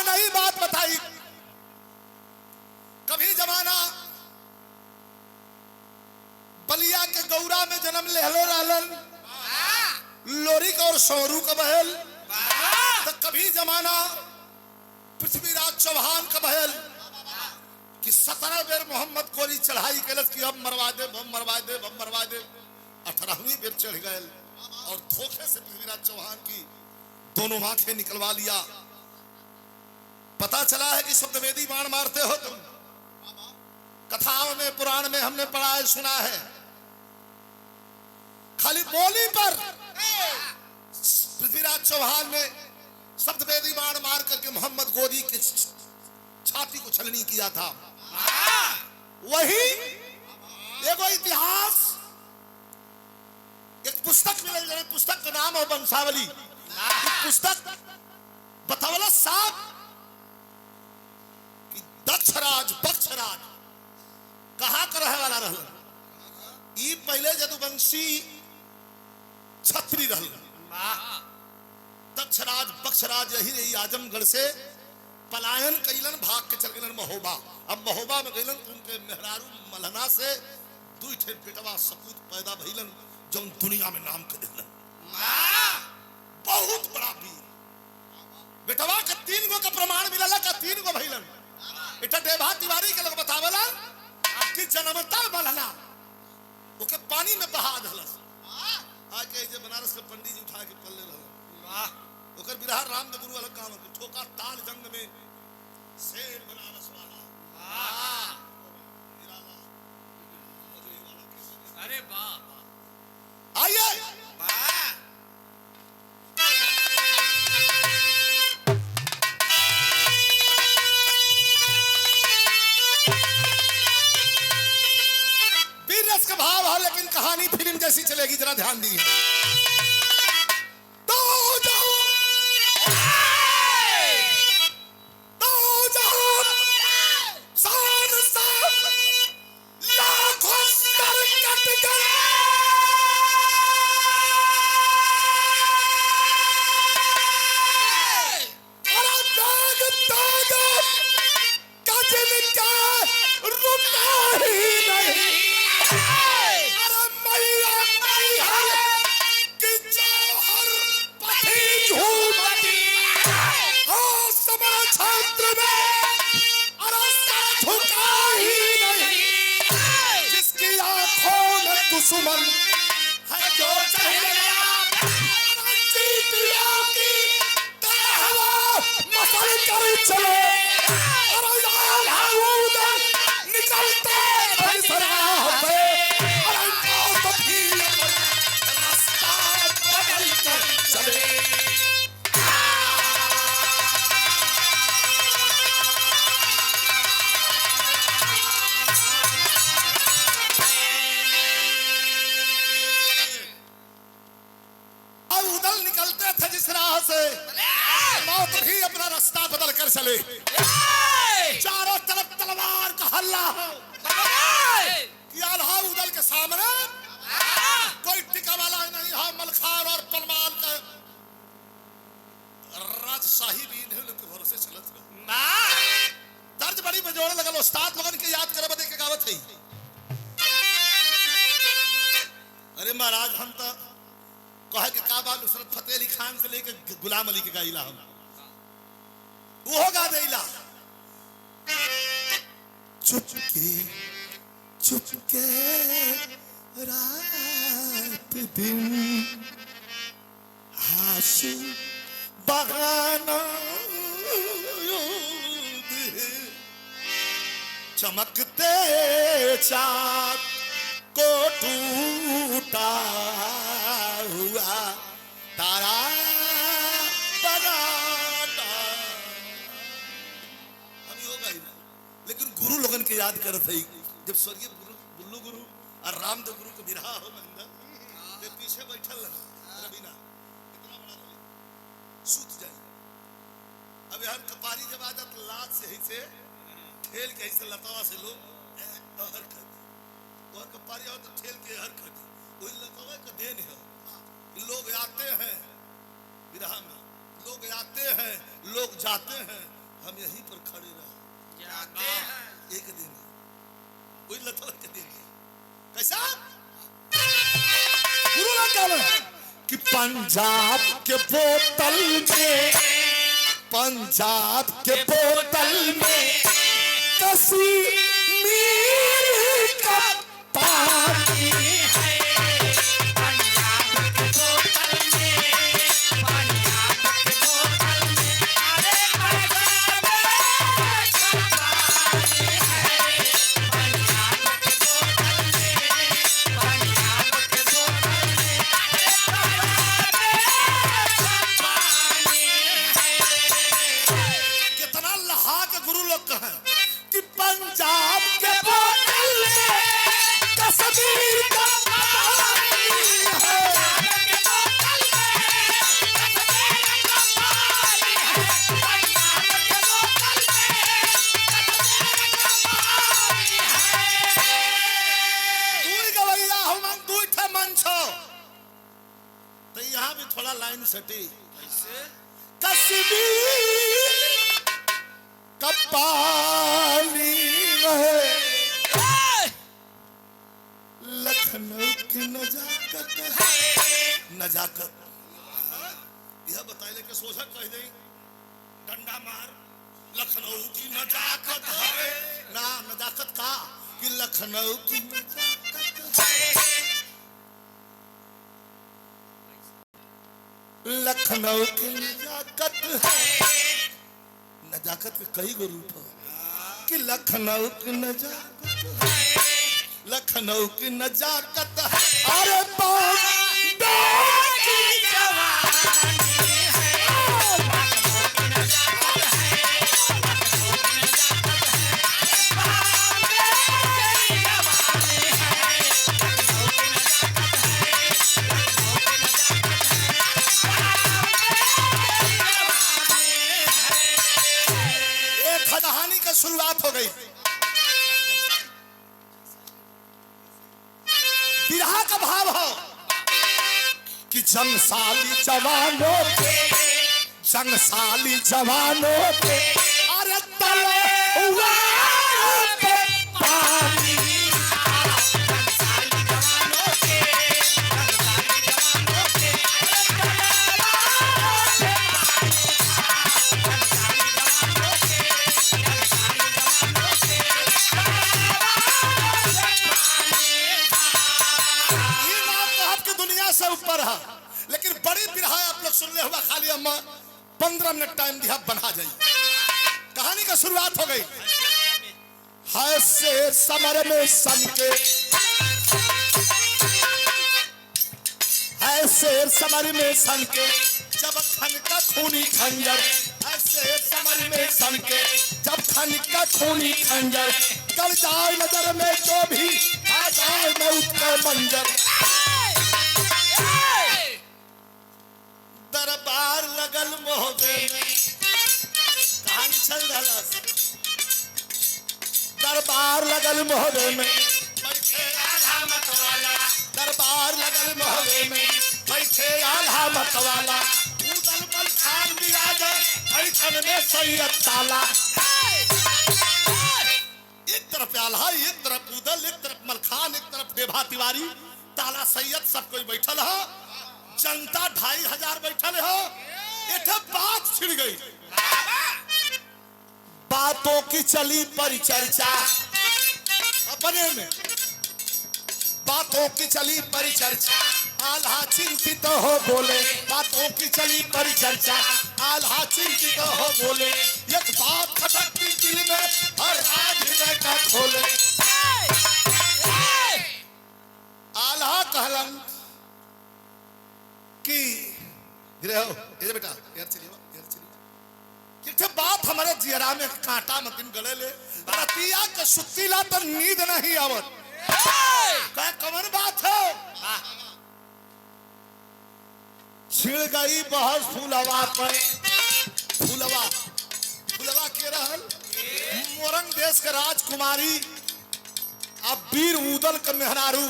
नई बात बताई। कभी जमाना बलिया के गौरा में जन्म लेहले रहलन लोरिक और सौरू का बहल, तो कभी जमाना पृथ्वीराज चौहान का बहल कि 17 बेर मोहम्मद गोरी चढ़ाई केलस कि अब मरवा दे, बम मरवा दे, बम मरवा दे। 18वीं बेर चढ़ गए और धोखे से पृथ्वीराज चौहान की दोनों आंखें निकलवा लिया। पता चला है कि शब्दवेदी बाण मारते हो तुम। कथाओं में पुराण में हमने पढ़ा है, सुना है। खाली बोली पर पृथ्वीराज चौहान ने शब्दवेदी बाण मार करके मोहम्मद गोरी की छाती को छलनी किया था। वही एगो इतिहास एक पुस्तक मिले, पुस्तक का नाम है वंशावली। पुस्तक बतावला साहब कि दक्षराज बक्षराज कहाँ का रहे वाला रहल। ई पहले जदुवंशी छत्री रहल। दक्षराज बक्षराज यही रही आजमगढ़ से पलायन कैलन, भाग के चल गए महोबा। अब महोबा में गइलन तो उनके मेहरारू मलहना से 2 ठे बेटवा सपूत पैदा भइलन जो दुनिया में नाम कर दिलन। बहुत बड़ा वीर बेटवा के 3 गो का प्रमाण मिलला का 3 गो भइलन। इटा देभा तिवारी के लोग बतावला कि जन्मता मलहना ओके पानी में बहा दहलस। आके जे बनारस के पंडित जी उठा के पल्ले रहल। वाह ओकर बिरहा राम गुरु अलग काम के ठोका ताल जंग में शेर बनारस वाला। वाह अरे वाह आइए वाह वीर रस का भाव है, लेकिन कहानी फिल्म जैसी चलेगी, जरा ध्यान दीजिए। दुश्मन है जो मसल कर चले निकलते मौत भी अपना रास्ता बदल कर चले। चारों तरफ तलवार का हल्ला हो कि आल्हा उदल के सामने कोई टिका वाला नहीं है। मलखान और पलवान का राजशाही भी इन्हें के भरोसे चलत तर्ज बड़ी बजोड़ लगल। उस्ताद लोगन के याद करे बदे के गावत है। अरे महाराज हम तो कहे के काबा नुसरत फतेह अली खान से लेके गुलाम अली के गाइला हम वो गा देला। चुपके रात दिन आंसू बहाना चमकते चाँद को टूटा हुआ तारा बनाता। हम हो गई लेकिन गुरु लोगन के याद करत है। जब स्वर्गीय गुरु बुल्लू गुरु और रामदेव गुरु के विरहा हो मंदिर के पीछे बैठल रवीना इतना बड़ा रवि सूत जाए। अब यार कपारी जब आ जात लात से ही से ठेल के ऐसे लतावा से लोग हर कर और कपारी आओ तो ठेल के हर कर वही लतावा का देन है। लोग आते हैं विरहा में, लोग आते हैं, लोग जाते हैं, हम यहीं पर खड़े रह जाते हैं एक दिन कोई लथड़ के देंगे कैसा गुरु ने कहा कि पंजाब के बोतल में पंजाब के बोतल में कश्मीर का पानी है पंजाब के बोतल में पंजाब के बोतल में अरे पंजाब का पानी है पंजाब के बोतल में पंजाब के बोतल में अरे पंजाब का पानी है कितना लहा के गुरु लोग कहें कि पंजाब के बोतल में कश्मीर का पानी है दुई गवैया हम दुई ठे मन छो तो यहाँ भी थोड़ा लाइन सटी कश्मीर का पानी है लखनऊ की नजाकत है नजाकत यह बताइले के सोचा कह दे डंडा मार लखनऊ की नजाकत है ना नजाकत का कि लखनऊ की नजाकत है लखनऊ की नजाकत है नजाकत के कई गो रूप है कि लखनऊ की नजाकत है लखनऊ की नजाकत है अरे बॉम्बे की जवानी है लखनऊ की नजाकत है लखनऊ की नजाकत है बॉम्बे की जवानी है लखनऊ की नजाकत है लखनऊ की नजाकत है एक कहानी का शुरुआत हो गई बिरहा का भाव हो कि जंगसाली जवानों पे अरे तलवारों पे पानी जंगसाली जवानों पे अरे तलवारों पे से ऊपर है लेकिन बड़ी बिरहा आप लोग सुन ले हुआ खाली अम्मा 15 मिनट टाइम दिया बना जाए कहानी का शुरुआत हो गई है से समर में सन के है शेर समर में सन के जब खन का खूनी खंजर ऐसे समर में सन के जब खन का खूनी खंजर कर जाए नजर में जो भी आ जाए मौत का मंजर दरबार लगल मोहबे में कहानी चल रहा दरबार लगल मोहबे में बैठे आधा मतवाला दरबार लगल मोहबे में बैठे आधा मतवाला उदल बल खान बिराजे बैठन में सैयद ताला एक तरफ आल्हा एक तरफ उदल एक तरफ मलखान एक तरफ देभा तिवारी ताला सैयद सब कोई बैठल है जनता 2500 बैठल हो एक बात छिड़ गई बातों की चली परिचर्चा अपने में बातों की चली परिचर्चा आल्हा चिंतित हो बोले बातों की चली परिचर्चा आल्हा चिंतित हो बोले एक बात खटकती दिल में हर राज हृदय का खोले आल्हा कहलन कि गिरहो इधर बेटा इधर चलिए एक बात हमारे जियरा में कांटा मतिन गले ले रतिया के सुतीला तो नींद नहीं आवत का कमर बात है छिड़ गई बहस फूलवा पर फूलवा के रहल मोरंग देश के राजकुमारी अब वीर उदल के मेहरारू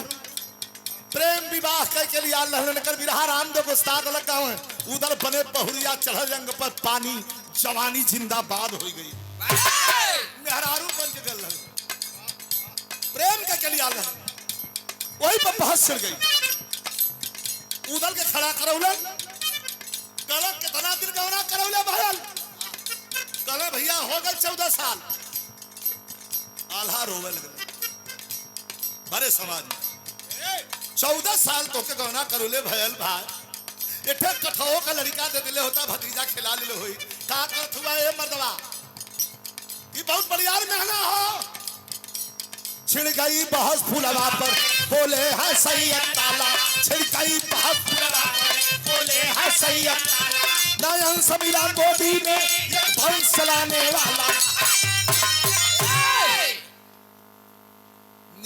प्रेम विवाह के लिए अल्लाह ने कर बिरहा राम दो गुस्ताद लगा हुए उधर बने पहुरिया चढ़ल रंग पर पानी जवानी जिंदाबाद हो गई। मेहरारू बन के गल प्रेम के लिए आल वही पर बहस चल गई। उदल के खड़ा करौले गलत के तना दिन गवना करौले भरल कल भैया हो गए 14 साल। आल्हा रोवे लगे बड़े समाज में 14 साल तो के गवना करौले भयल भाई एठे कठो का लड़का दे दिले होता भतीजा खिला ले होई का करत हुआ ए मर्दवा ये बहुत बड़ियार मेहना हो। छिड़ गई बहस फूलवा पर बोले है सैयद ताला छिड़ गई बहस फूलवा पर बोले है सैयद ताला नयन समीरा गोदी में भंस चलाने वाला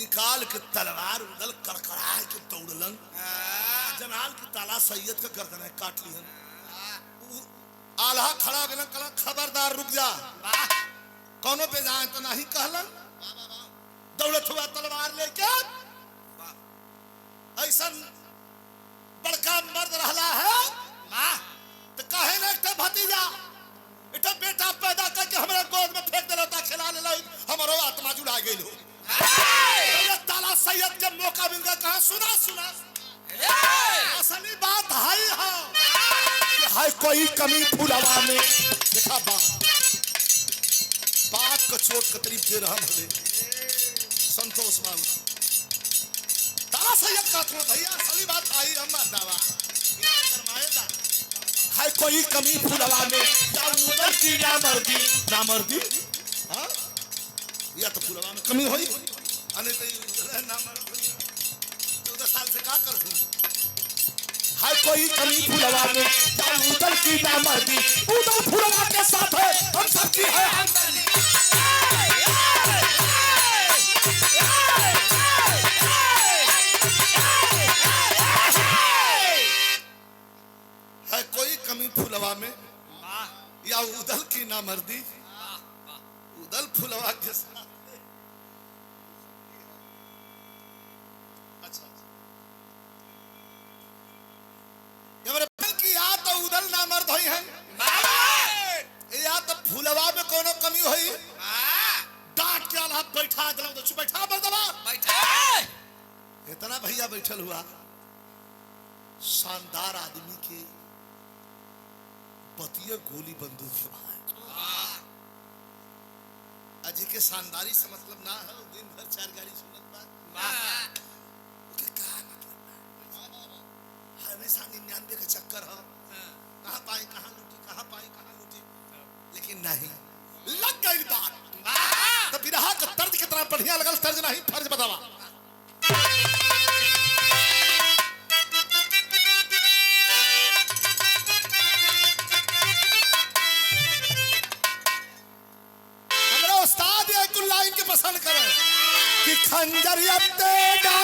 निकाल के तलवार उदल करकड़ा के दौड़लन जनाल की ताला सैयद का गर्दन काट लिहन। आल्हा खड़ा गलन कला खबरदार रुक जा कौनो पे जाए तो नहीं कहलन दौड़त हुआ तलवार लेके ऐसा बड़का मर्द रहला है तो कहे ना एक भतीजा एक बेटा पैदा करके हमारे गोद में फेंक दे होता खिला ले हमारो आत्मा जुड़ा गई हो। ताला सैयद जब मौका मिल गया कहा सुना सुना असली बात है कि है कोई कमी फुलवा में देखा बात को चोट का तरीफ दे रहा भले संतोष बाबू ताला सैयद का तो भैया असली बात आई हम दावा है कोई कमी फुलवा में या उधर की ना मर्दी हाँ या तो फुलवा में कमी हुई अने तो ना मर्द 14 साल से का कर दूं है कोई कमी फुलवा में या उधर की ना मर्दी उधर फुलवा के साथ है हम सबकी है हमदर्दी। है कोई कमी फुलवा में या उदल की ना मर्दी उदल फुलवा के साथ अच्छा की या तो उदल ना मर्द हुई है या तो फुलवा में कोनो कमी हुई डांट के आल्हा बैठा दिला तो चुप बैठा मर्दवा बैठा इतना भैया बैठल हुआ शानदार आदमी के पतिया गोली बंदूक है अजी के शानदारी से मतलब ना है दिन भर 4 गाड़ी सुनत बात ओके का मतलब हमेशा 99 का चक्कर है कहां पाई कहां लूटी लेकिन नहीं लग गई बात तो बिरहा का तर्ज कितना बढ़िया लगल तर्ज नहीं फर्ज बतावा। पसंद करें कि खंजरिया तेगा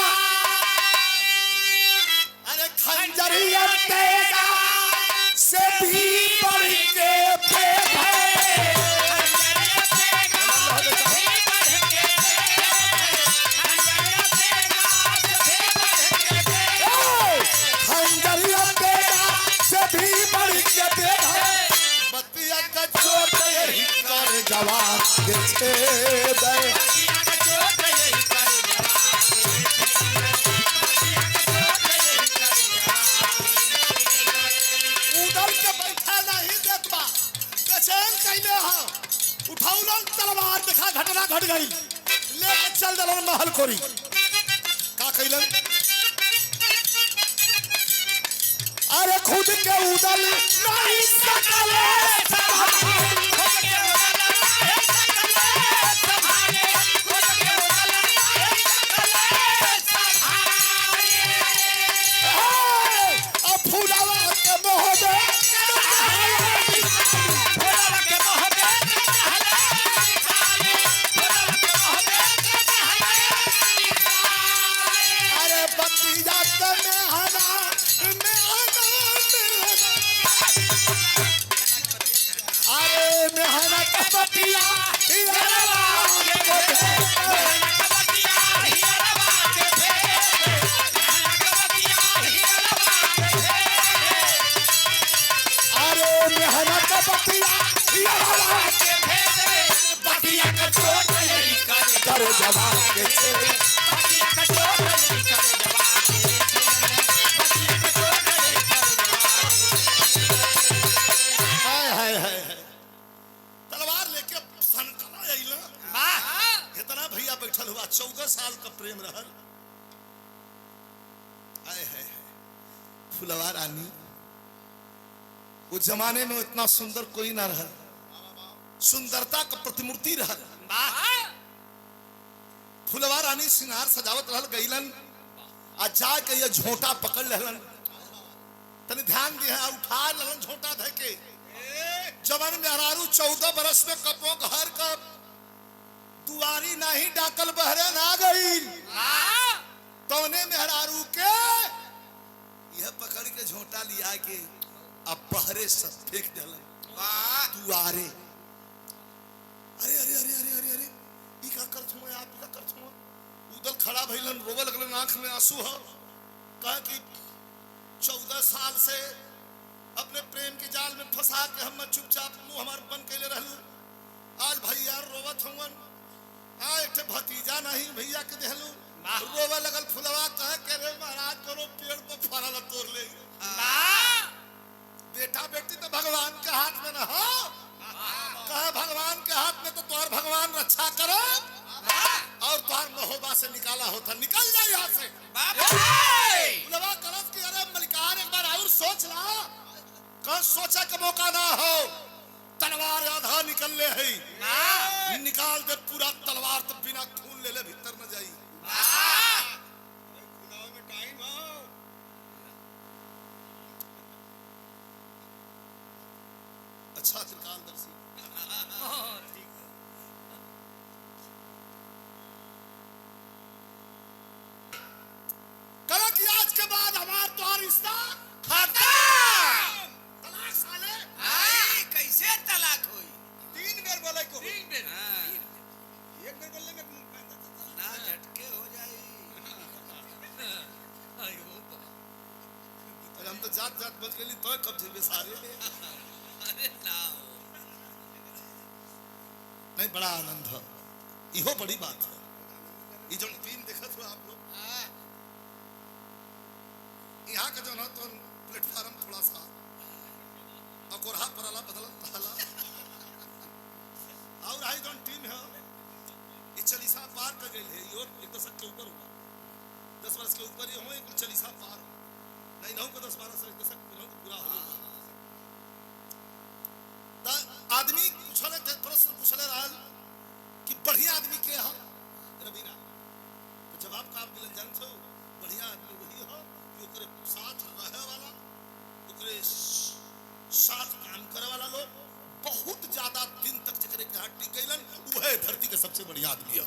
अरे खंजरिया तेगा से भी बढ़ के प्रेम है खंजरिया तेगा से भी बढ़ के प्रेम है बतिया का चोट यही कर जवाब के छेद तलवार देखा घटना घट गई लेके चल दलन महल खोरी का कैलन अरे खुद के उदल नहीं सकले साल का प्रेम रहल। आए है फुलवा रानी वो जमाने में इतना सुंदर कोई ना रहल, सुंदरता का प्रतिमूर्ति रहल। फुलवा रानी सिंगार सजावत रहल गईलन आ जाके ये झोंटा पकड़ लेलन। तनी ध्यान दिया उठा लेलन झोंटा धके। जवन मेहरारू 14 बरस में कपो घर का दुआरी नहीं डाकल बहरे ना गई तौने मेहरारू के यह पकड़ के झोंटा लिया के अब बहरे सब फेंक देलन दुआरे। अरे अरे अरे अरे अरे अरे ई का करत हो आप का करत हो। उदल खड़ा भइलन रोवे लगलन आंख में आंसू हो। कहा कि 14 साल से अपने प्रेम के जाल में फंसा के हम चुपचाप मुंह हमार बंद कैले रहलू। आज भैया रोवत हवन आ एक भतीजा नहीं भैया के देहलू रोवे लगल। फुलवा कह के रे महाराज कोनो पेड़ पर फरल तोड़ ले। बेटा बेटी तो भगवान के हाथ में ना हो। कहा भगवान के हाथ में तो तोहर भगवान रक्षा करो और तोहर महोबा से निकाला होता निकल जाए यहाँ से। फुलवा कलश की अरे मलिकार एक बार और सोच ला। कल सोचा का मौका ना हो। तलवार आधा निकल ले है निकाल दे पूरा तलवार तो बिना खून ले ले भीतर न जाई। अच्छा त्रिकालदर्शी कल की आज के बाद हमार तुम्हारा रिश्ता खत्म। तलाक साले कैसे तलाक हुई? 3 बेर बोले को 3 बेर। एक बेर बोलने में ना झटके हो जाए। हम तो जात जात बच गई तो कब थे सारे। अरे ना नहीं बड़ा आनंद है इहो बड़ी बात है। ये जो टीम देखत हो आप लोग यहाँ का जो ना तो प्लेटफार्म थोड़ा सा अकोरहा परला बदला रहला और आई जो टीम है ये चालीसा पार कर गई है। यो 1 दशक के ऊपर हुआ 10 वर्ष के ऊपर ये हो एक चालीसा पार नहीं ना को 10-12 साल 1 दशक पूरा हो। आदमी पूछले प्रश्न पूछले रहल कि बढ़िया आदमी के हा रवीना तो जवाब का आप मिलन जानते हो। बढ़िया आदमी वही हो कि ओकरे साथ रहे वाला ओकरे साथ काम करे वाला लोग बहुत ज्यादा दिन तक जकरे के हाथ टिक गइलन वह धरती के सबसे बढ़िया आदमी है।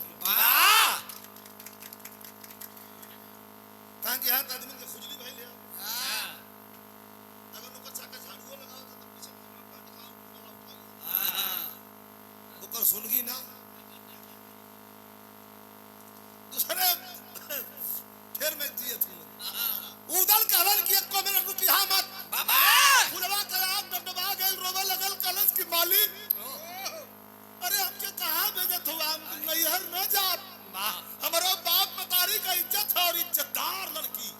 कहां के हाथ आदमी के खुजली भइल है। अगर ओकर चाका झाड़ू लगाओ तो पीछे ओकर सुनगी ना दूसरे फिर मैं जिए थी उदल कहलन कि 1 मिनट रुक यहां मत बाबा। फुलवा का आग डबडबा गई रोवे लगल कलश की मालिक अरे हमके कहां भेजत हो हम नैहर न जा। हमारो बाप मतारी का इज्जत है और इज्जतदार लड़की।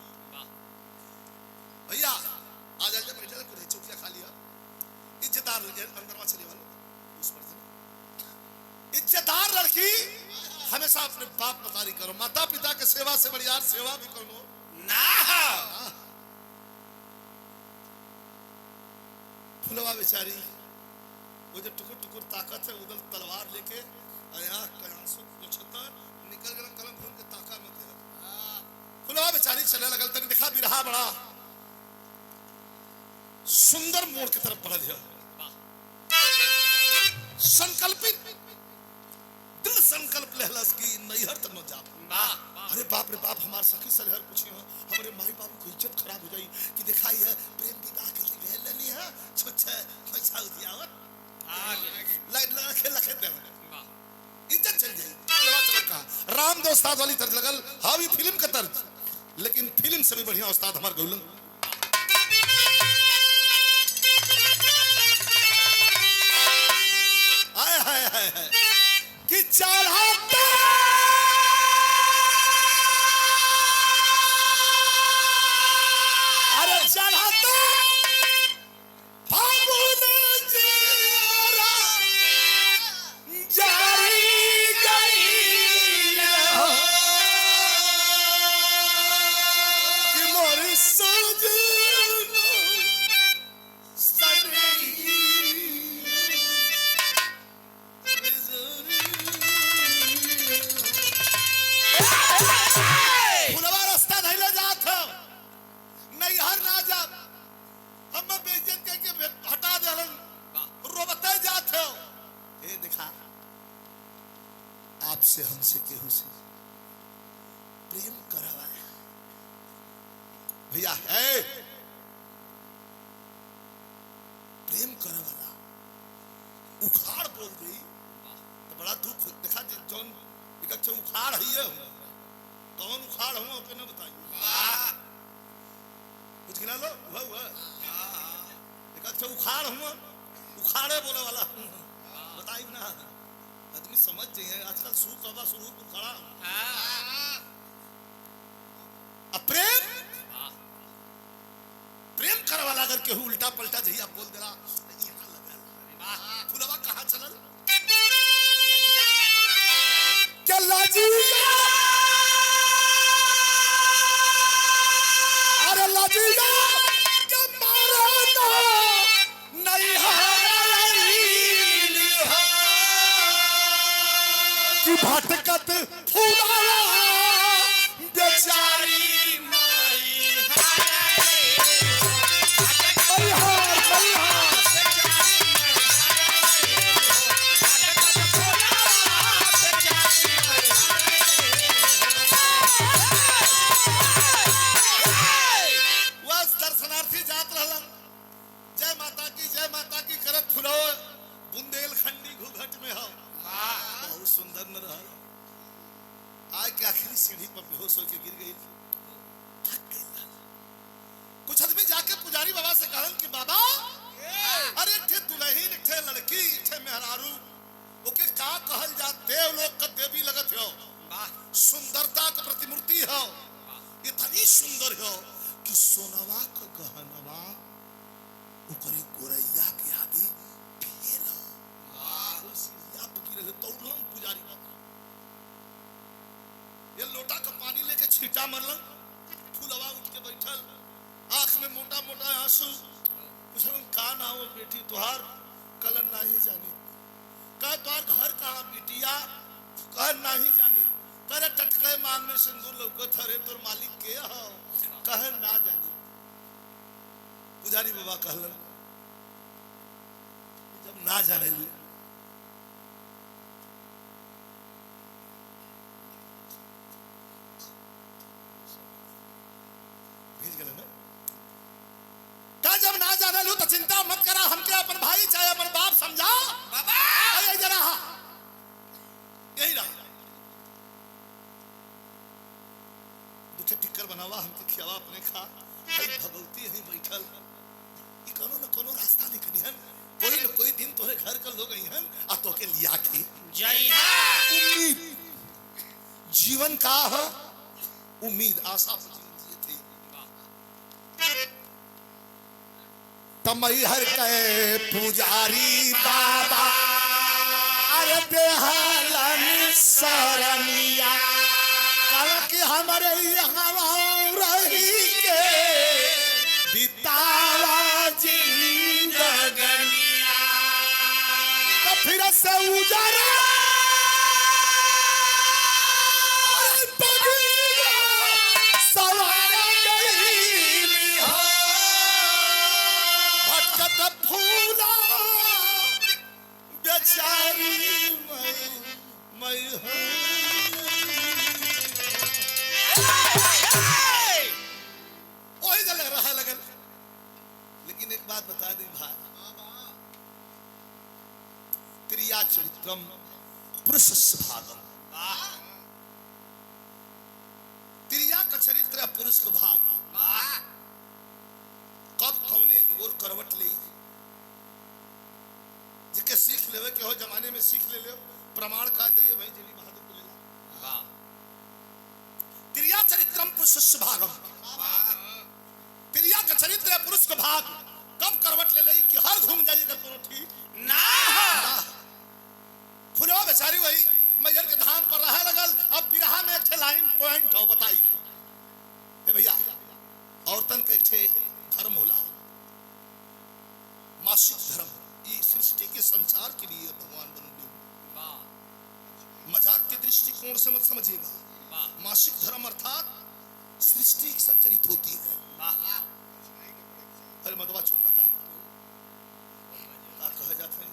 भैया आ जा जा बैठे कुछ चौकिया खा लिया। इज्जतदार अंदर चले वाले उस पर से इज्जतदार लड़की हमेशा अपने बाप मतारी करो। माता पिता के सेवा से बड़ी यार सेवा भी करो ना। फुलवा बेचारी वो जो टुकुर टुकुर ताकत है उधर तलवार लेके आया कयांसु पोछता निकल गया कलम घूम के ताका में थे। फुलवा बेचारी चले लगल तक देखा भी रहा बड़ा सुंदर मोड़ की तरफ बढ़ गया। संकल्पित दिल संकल्प लेहलस की नैहर तक न जा। अरे बाप रे बाप हमार सखी सलहर पूछी हो हमारे माई बाबू की इज्जत खराब हो जाई कि दिखाई है प्रेम विवाह के लिए लेनी है छुच्छे पैसा उदियावत लखे लखे दे इज्जत चल जाई। चलो कहा राम दो उस्ताद वाली तर्ज लगल हावी फिल्म का तर्ज लेकिन फिल्म से भी बढ़िया उस्ताद हमार गौलन। आए हाय हाय हाय कि चढ़ाता अरे चढ़ाता फागुन जियोरा जारी गई आपसे हमसे केहू से प्रेम करवा भैया है प्रेम करे वाला उखाड़ बोल रही तो बड़ा दुख देखा जौन एक उखाड़ है कौन उखाड़ हुआ ओके ना बताइए कुछ गिना लो हुआ एक उखाड़ हुआ उखाड़े बोले वाला बताइए ना आदमी समझ जाइए आजकल सूप बाबा स्वरूप उखाड़ा प्रेम प्रेम करे वाला अगर केहू उल्टा पलटा जही आप बोल देला यहाँ लगल फुलवा कहाँ चलल क्या लाजी अरे लाजी क्या मारना नहीं कि भटकत फूला बेचारी बुंदेलखंडी घूंघट में हो बहुत सुंदर न रहा आज के आखिरी सीढ़ी पर बेहोश होकर गिर गई थक गई कुछ आदमी जाके पुजारी बाबा से कहन कि बाबा अरे थे दुल्हन थे लड़की थे मेहरारू ओके का कहल जा देव लोग का देवी लगत हो सुंदरता का प्रतिमूर्ति हो इतनी सुंदर हो कि सोनवा का गहनवा ओकरे गोरैया के आगे पुजारी बाबा ये लोटा का पानी लेके छींटा मरलन फूलवा उठ के बैठल आंख में मोटा मोटा आंसू पूछलन का ना हो बेटी तुहार कलन नहीं जानी कह तुहार घर कहाँ बिटिया कह नहीं जानी करे टटके मांग में सिंदूर लौकत हरे तोर मालिक के हो कह ना जानी पुजारी बाबा कहलन जब ना जाने ली जब ना जाने लू तो चिंता मत करा हमके अपन भाई चाहे अपन बाप समझा बाबा अरे जरा यही रहा दुखे टिक्कर बनावा हमके खियावा अपने खा भगवती यहीं बैठल ये कोनो न कोनो रास्ता निकली हन कोई न कोई दिन तोरे घर का लोग आई हन आ तोके लिया के जय उम्मीद जीवन का है उम्मीद आशा तमई हर के पुजारी बाबा अरे बेहलन सरनिया कल कि हमारे यहाँ रही के बितावा जिंदगनिया तो फिर से उजारा लेकिन एक बात बता दें भाई त्रिया चरित्रम पुरुष भागम त्रिया का चरित्र पुरुष का भाग कब कौने और करवट ले जिके सीख लेवे के हो जमाने में सीख ले लो प्रमाण का दे भाई जली बहादुर को लेला त्रिया चरित्रम पुरुष भागम त्रिया का चरित्र पुरुष का भाग कब करवट ले कि हर घूम जाइए कर कोनो ठीक ना फुलवा बेचारी वही मैयर के धाम पर रहा लगल अब बिरहा में एक लाइन पॉइंट हो बताई हे भैया औरतन के एक धर्म होला मासिक धर्म ये सृष्टि के संचार के लिए भगवान बनते मजाक के दृष्टिकोण से मत समझिएगा मासिक धर्म अर्थात सृष्टि संचरित होती है अरे मधुआ चुप रहता कहा जाता है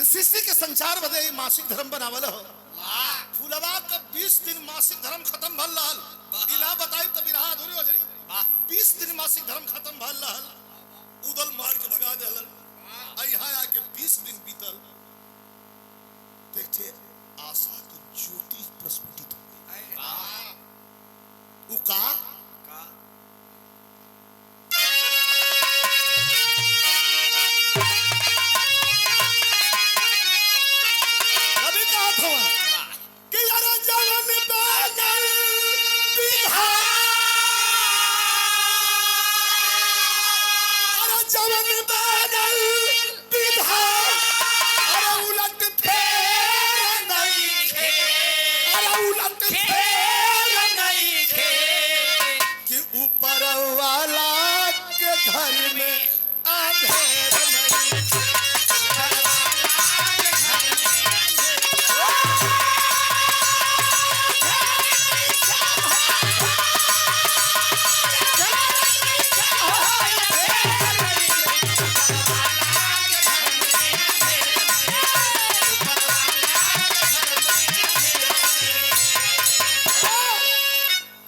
सृष्टि के संचार बदे ई मासिक धर्म बनावल हो। फुलवा का 20 दिन मासिक धर्म खत्म भल रहल, ई ना बताई तो बिरहा अधूरी हो जाई। 20 दिन मासिक धर्म खत्म भल रहल, उदल मार के भगा देलन। यहाँ आके 20 दिन बीतल, देखते आशा की ज्योति प्रस्फुटित हो गई। उ का कभी कहा था कि यार जवन बादल बिहार, अरे जवन बादल बिहार, अरे उलट फेर नहीं खे, अरे उलट फेर नहीं खे, कि ऊपर वाला के घर में अंधेर नहीं खे।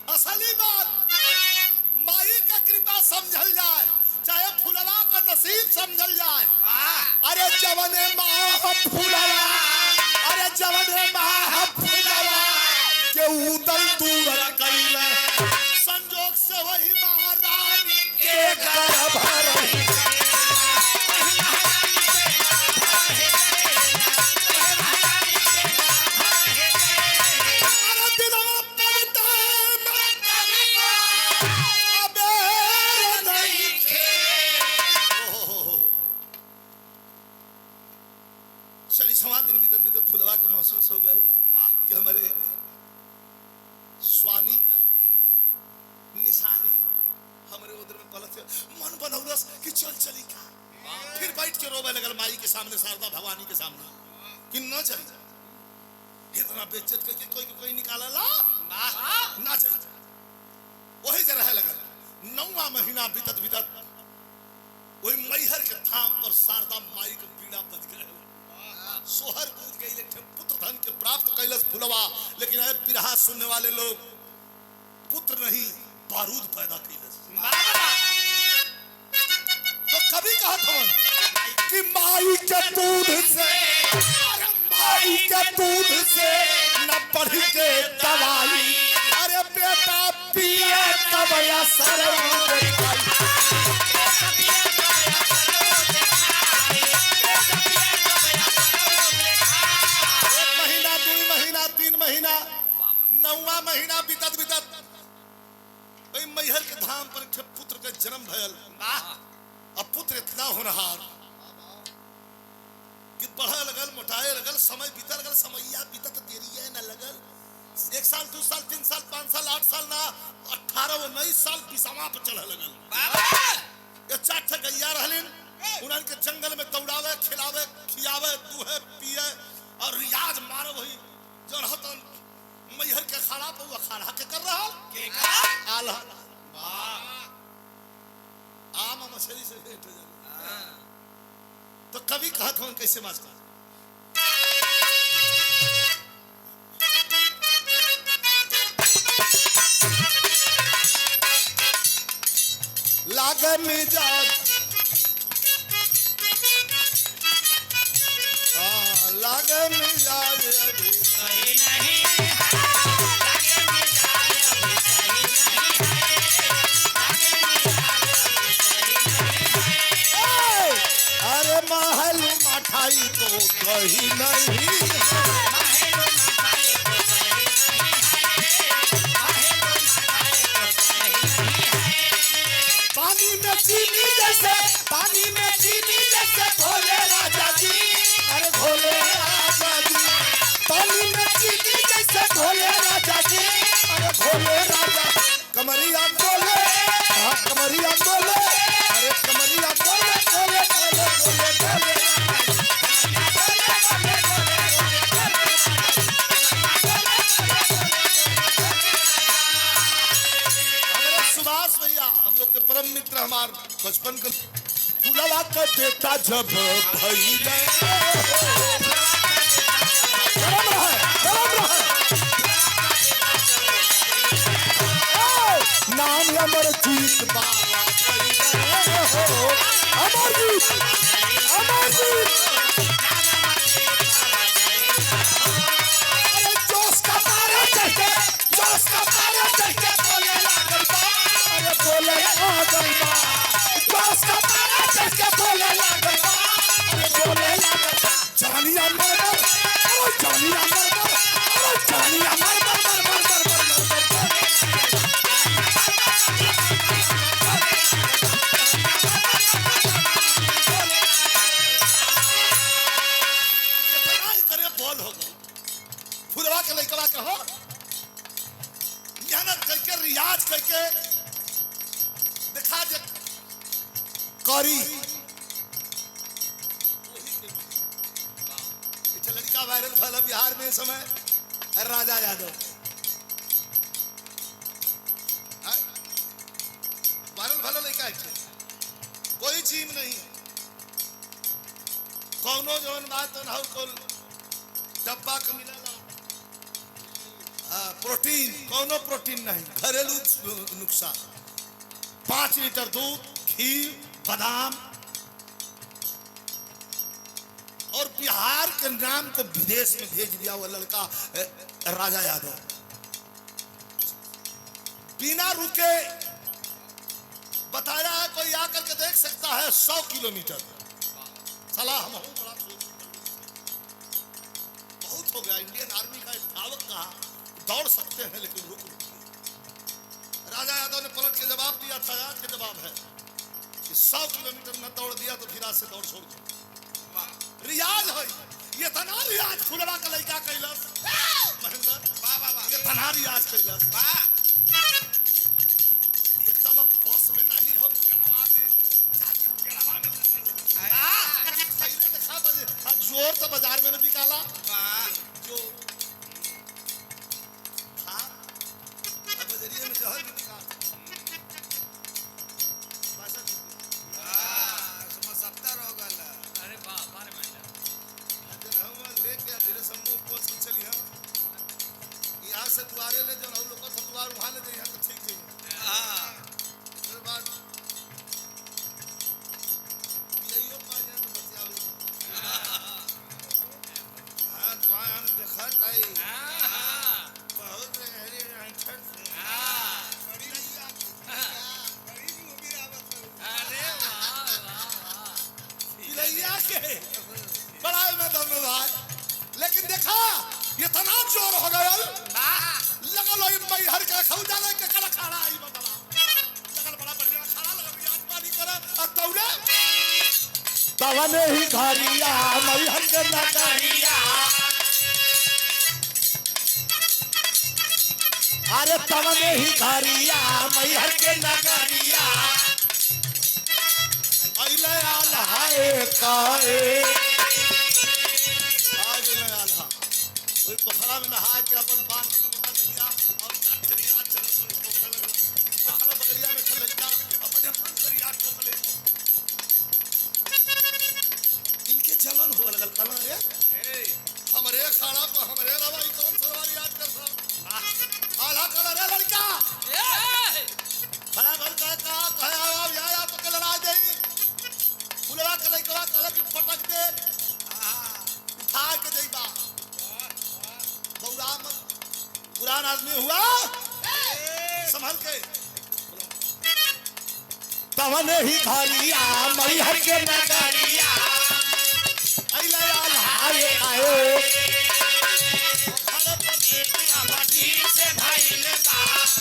असली बात माई का कृपा समझल जाए, चाहे फुलवा का नसीब समझल जाए। अरे जवने माह फुलवा, अरे जवने माह फुलवा के उदल दूर कैला, संजोग से वही महारानी के गर्भ रही। अरे दिलवा पलटा अबेर नहीं खे। चलिए 7 दिन बीतत बीतत फुलवा के महसूस हो गए कि हमारे स्वामी का निशानी हमारे उधर में पलट से मन बनौलस कि चल चली का। फिर बैठ के रोवे लगल माई के सामने, शारदा भवानी के सामने, कि न चली। इतना बेइज्जत करके कोई निकाला ला ना चली। वही से रहे लगल। 9वां महीना बीतत बीतत वही मैहर के धाम पर शारदा माई के बीड़ा बज गए, सोहर कूद गई, पुत्र धन के प्राप्त कैलस फुलवा। लेकिन अरे बिरहा सुनने वाले लोग पुत्र नहीं बारूद पैदा कैलस। तो कभी कहा था कि माई के दूध से, अरे माई के दूध से न पढ़ के दवाई, अरे बेटा पिए तब असर दिखाई। महीना 2 महीना 3 महीना 9वां महीना बीतत बीतत वही मैहर के धाम पर एक पुत्र का जन्म भयल। अब पुत्र इतना होनहार कि बढ़े लगल, मोटाए लगल, समय बीतल लगल, समैया बीतत देरिए न लगल। 1 साल 2 साल 3 साल 5 साल 8 साल ना 18 19 साल बिसवा पर चढ़े लगल। ये 4 ठे गैया रहलिन, उन्हन के जंगल में दौड़ावे, खिलावे, खियावे, दूहे, पिए और रियाज मारो। वही जड़हतन मैहर के अखाड़ा पर अखाड़ा के कर रहा आल आम मछली से भेंट हो जाए। तो कभी कहा था कैसे मास्टर लागे मिजाज, लागे मिजाज अभी सही नहीं है, लागे मिजाज अभी सही नहीं है, लागे मिजाज अभी सही नहीं है। अरे महल मठाई तो कही नहीं है, महल मठाई तो सही नहीं है, महल मठाई तो सही नहीं है। पानी में चीनी जैसे, पानी में चीनी जैसे भोले राजा जी, अरे भोले राजा जी, पानी में चीनी जैसे भोले राजा जी, अरे भोले राजा। कमरिया बोले, हाँ कमरिया बोले, अरे कमरिया बोले बोले बोले बोले बोले। हमारे सुभाष भैया, हम लोग के परम मित्र, हमारे बचपन के फुलवा का बेटा जब भइले गरम रहे नाम अमरजीत बाबा भइले हो अमरजीत अरे जोश का पारा चढ़ के बोले लागल बा अरे बोले लागल बा जोश का पारा चढ़ के बोले लागल बा अरे बोले लागल बा जानिया मरमर अरे जानिया मरमर अरे जानिया मरमर फुलवा के लइकवा के हो मेहनत करके रियाज करके देखा जे करी ये लड़का वायरल भला बिहार में इस समय राजा यादव वायरल भला लड़का है कोई चीज नहीं कौनो जवन बात ना हो कोल डब्बा का मिला प्रोटीन कौनो प्रोटीन नहीं घरेलू नुस्खा 5 लीटर दूध घी बादाम और बिहार के नाम को विदेश में भेज दिया वो लड़का राजा यादव बिना रुके बताया है कोई आकर के देख सकता है 100 किलोमीटर सलाह हम बड़ा बहुत हो गया इंडियन आर्मी का धावक कहा दौड़ सकते हैं लेकिन रुक राजा यादव ने पलट के जवाब दिया था आज के जवाब है कि 100 किलोमीटर न दौड़ दिया तो फिर आज से दौड़ छोड़ दो रियाज है ये तना रियाज फुलवा का लड़का कैलस महेंद्र ये तना रियाज कैलस एकदम बस में नहीं हो केरवा में जाके केरवा में पहले देखा बजे जोर तो बाजार में न बिकाला जो बजरिए में जहर भी निकाल 70 हो गल अरे वाह बारे में हम लेके धीरे समूह को चली हम यहां से द्वारे ले जो हम लोग का द्वार वहां ले यहां तो ठीक है हां फिर बाद यहीयो पा जाए तो बचाओ हां तो हम देखत आई हां बहुत हरी अंतर से बड़ा में धन्यवाद लेकिन देखा ये तना जोर हो गया लगल भाई हर का खाऊ जाने के कला खाना आई बदला लगल बड़ा बढ़िया खाना लगा याद पानी करे और तौले तवने ही घरिया मई हर के नगरिया अरे तवने ही घरिया मई हर के नगरिया अइले आल्हाए काए आज ले आल्हा कोई पोखरा में नहा के अपन बाल बता दिया और काठरिया चलो तो पोखरा में पोखरा बगरिया में खलैया अपने मन करिया टोकले इनके जलन हो लगल कल रे हमरे खाना पर हमरे रवाई कौन सवारी याद कर सा आल्हा कलर रे लड़का खड़ा घर का कहे आओ या पकड़ लड़ा दे फुलवा के लइकवा कहला कि पटक दे उठा के देबा बौरा मत पुरान आदमी हुआ संभल के तवने ही घरिया मई हर के नगरिया अइले आल्हाए आए अखड़ पर भेट अमरजीत से भइले बा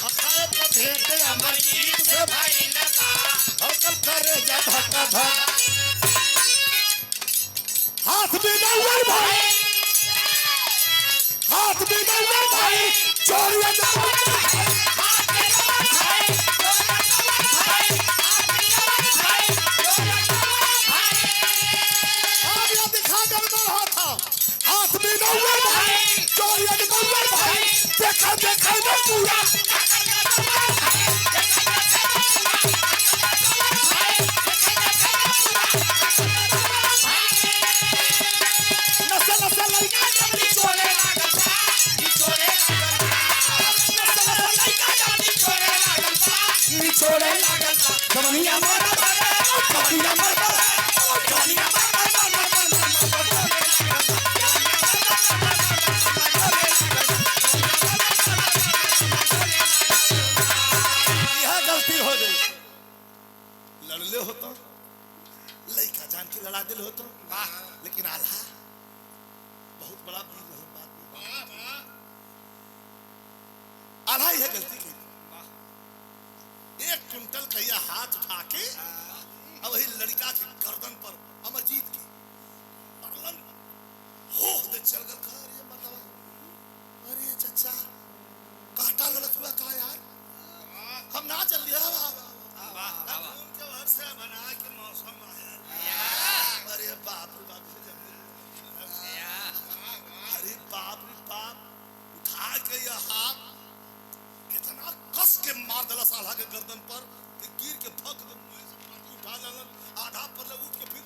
अखड़ पर भेट अमरजीत से भइले बा हकल करे जब धक हाथ में नौवर भाई हाथ में नौवर भाई चोरिया हाथ में नौवर भाई अब ये दिखा कर रहा था हाथ में नौवर भाई चोरिया नौवर भाई देखा देखा ना पूरा जवनिया मारा जवनिया मारा जवनिया यह गलती हो गई। लड़ले हो तो लड़का जान के लड़ा दिल हो तो लेकिन आल्हा बहुत बड़ा बात आल्हा यह गलती की। एक कुंटल का यह हाथ उठा के अब वही लड़का के गर्दन पर अमरजीत की मरलन हो दे चल गल का अरे मतलब अरे चचा कांटा लड़त हुआ का यार हम ना चल लिया उनके घर से बना के मौसम आया अरे बाप रे बाप अरे बाप रे बाप उठा के यह हाथ कितना कस के मार दला साला के गर्दन पर कि गिर के फक दे मुंह से माटी उठा लेलन आधा पर ले उठ के फिर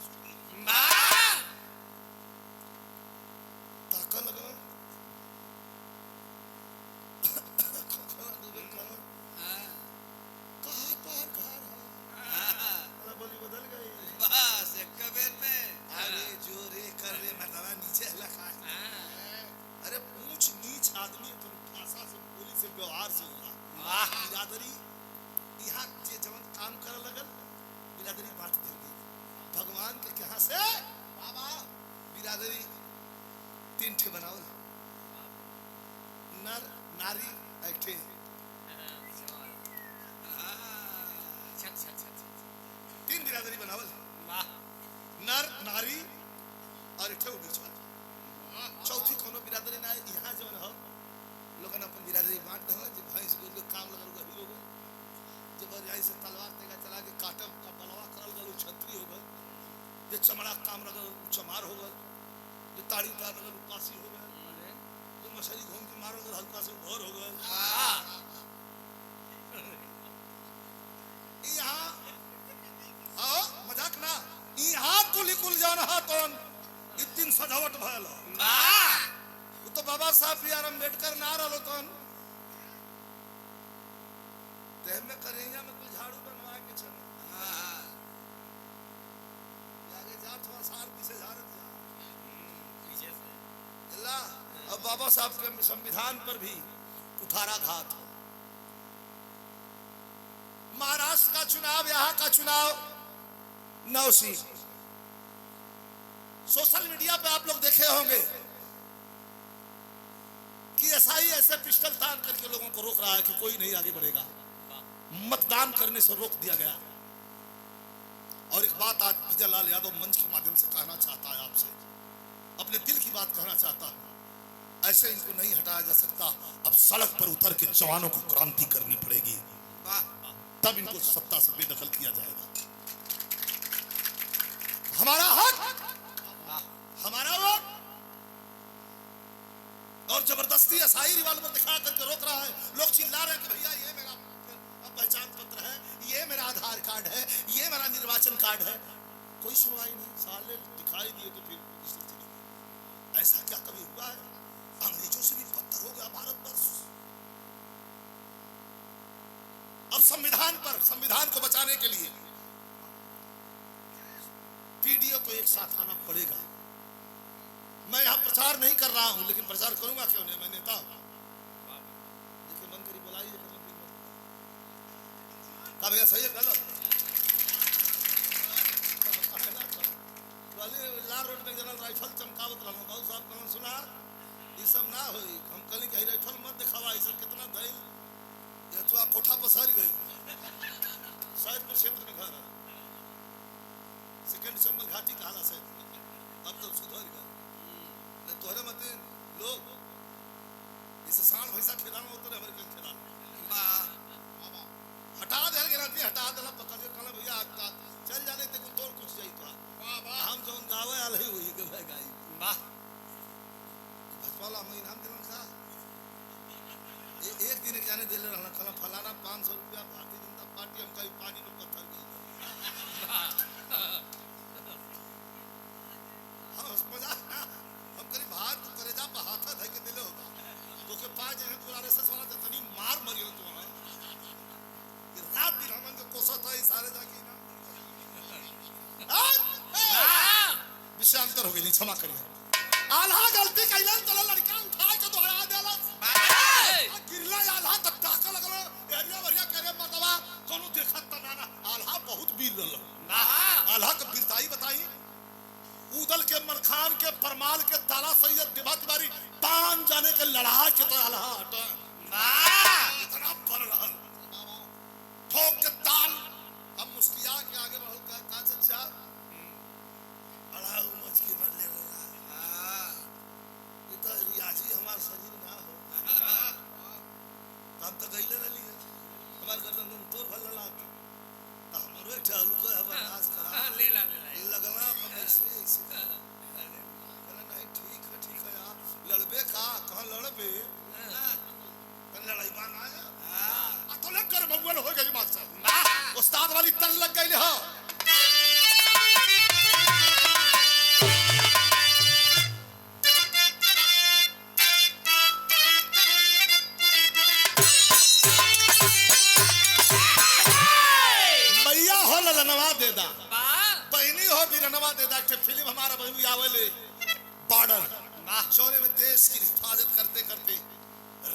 ताका लगा बदल गई बस एक बेर में अरे जोरे कर रे मर्दवा नीचे लखा अरे पूछ नीच आदमी तो भाषा से बोली से व्यवहार से होला बिरादरी यहाँ जे जवन काम करे लगल बिरादरी बांट दे गई भगवान के कहां से बाबा बिरादरी तीन ठे बनावल नर नारी एक ठे तीन बिरादरी बनावल नर नारी और एक ठे बिचवा चौथी कोनो बिरादरी ना यहाँ जवन हो लोगन अपन बिरादरी बांट दे जे भैंस को काम लगल गई लोग जब यही से तलवार तेगा चला के काटम का बलवा करल गल छतरी हो गल जे चमड़ा काम लगल चमार हो गल जे ताड़ी उतार लगल उपासी हो गल जो मछली घूम के मारल गल हल्का से भोर हो गल यहाँ आओ मजाक ना यहाँ कुल जान हाथों इतनी सजावट भयल वो तो बाबा साहब बी आर अम्बेडकर ना रहो तन देह में करेंगे में कुछ झाड़ू बनवा के चल आगे जा थोड़ा सार पीछे झाड़त जा पीछे से अल्लाह अब बाबा साहब के संविधान पर भी कुठाराघात हो। महाराष्ट्र का चुनाव यहाँ का चुनाव 9 सीट सोशल मीडिया पे आप लोग देखे होंगे कि एसआई ऐसे पिस्टल तान करके लोगों को रोक रहा है कि कोई नहीं आगे बढ़ेगा, मतदान करने से रोक दिया गया। और एक बात आज विजयलाल यादव मंच के माध्यम से कहना चाहता है आपसे, अपने दिल की बात कहना चाहता हूं, ऐसे इनको नहीं हटाया जा सकता। अब सड़क पर उतर के जवानों को क्रांति करनी पड़ेगी, तब इनको सत्ता से बेदखल किया जाएगा। हमारा हक, हमारा वोट, और जबरदस्ती एसआई रिवॉल्वर दिखा करके रोक रहा है। लोग चिल्ला रहे हैं कि भैया ये मेरा पहचान पत्र है, ये मेरा आधार कार्ड है, ये मेरा निर्वाचन कार्ड है। कोई सुनवाई नहीं, साले दिखाई दिए तो फिर ऐसा क्या कभी हुआ है? अंग्रेजों से भी पत्थर हो गया भारतवर्ष। अब संविधान को बचाने के लिए पीडीओ को एक साथ आना पड़ेगा। मैं यहाँ प्रचार नहीं कर रहा हूं, लेकिन प्रचार करूंगा क्यों नहीं, मैं नेता हूं। देखिए मन करी बुलाइए, का भैया सही है गलत? लाल रोड में जनरल राइफल चमकावत रहा बाबू साहब कहन सुना ये सब ना होई। हम कहली कि राइफल मत दिखावा, ऐसा कितना धइल ये तो कोठा पर सर गई। सैदपुर क्षेत्र में घर है, सेकंड चंबल घाटी का हालत है, अब तो सुधर गया। नहीं तोहरे मत लोग इसे सांड भैंसा खेला में उतरे हमारे कहीं खेला हटा दे हटा देना पकड़ के कहना भैया आता चल जाने ते तोड़ कुछ जाई तो हम जौन गावे आल ही हुई के भाई गाई वाह भसवाला हम इनाम देलन का एक दिन जाने देले रहना कहना फलाना 500 रुपया भारतीय जनता पार्टी हम कहीं पानी में पत्थर गई हम मजाक हम करी बाहर तो करेजा पर हाथ धर के दिले होगा तो के 5 जने पुराने से सोना तनी मार मरियो तो रात दिन हमन के कोसा घरे जाके विषयांतर हो गई, क्षमा करिए। आल्हा गलती कैलन चला लड़का उठा के दोहरा देला गिरला आल्हा तक ताका लगल एरिया वरिया करे मर्दवा कोनो देखत त ना आल्हा बहुत वीर रहल। आल्हा के वीरताई बताई। उदल के मलखान के परमाल के ताला सैयद दिभा तिवारी पान जाने के लड़ाई के तो आल्हा हट इतना बड़ रहल ठोक के ताल। अब मुस्किया के आगे बढ़ल का चचा अड़ा मच के मर ले तो रियाजी हमार शरीर ना हो तब तो गईले रहली है हमार गर्दन तुम तोर भल ला तो हमरो एक चालू को है बर्दाश्त करा ले ला लगना अपन ऐसे ऐसे कहना नहीं ठीक है यार लड़बे का कहां लड़बे कल लड़ाई बांग आया आ तो लग कर बगुल हो गई मास्टर उस्ताद वाली तन लग गई हो। देदा बहनी हो बिरनवा देदा के फिल्म हमारा बहनी आवले बॉर्डर सोने में देश की हिफाजत करते करते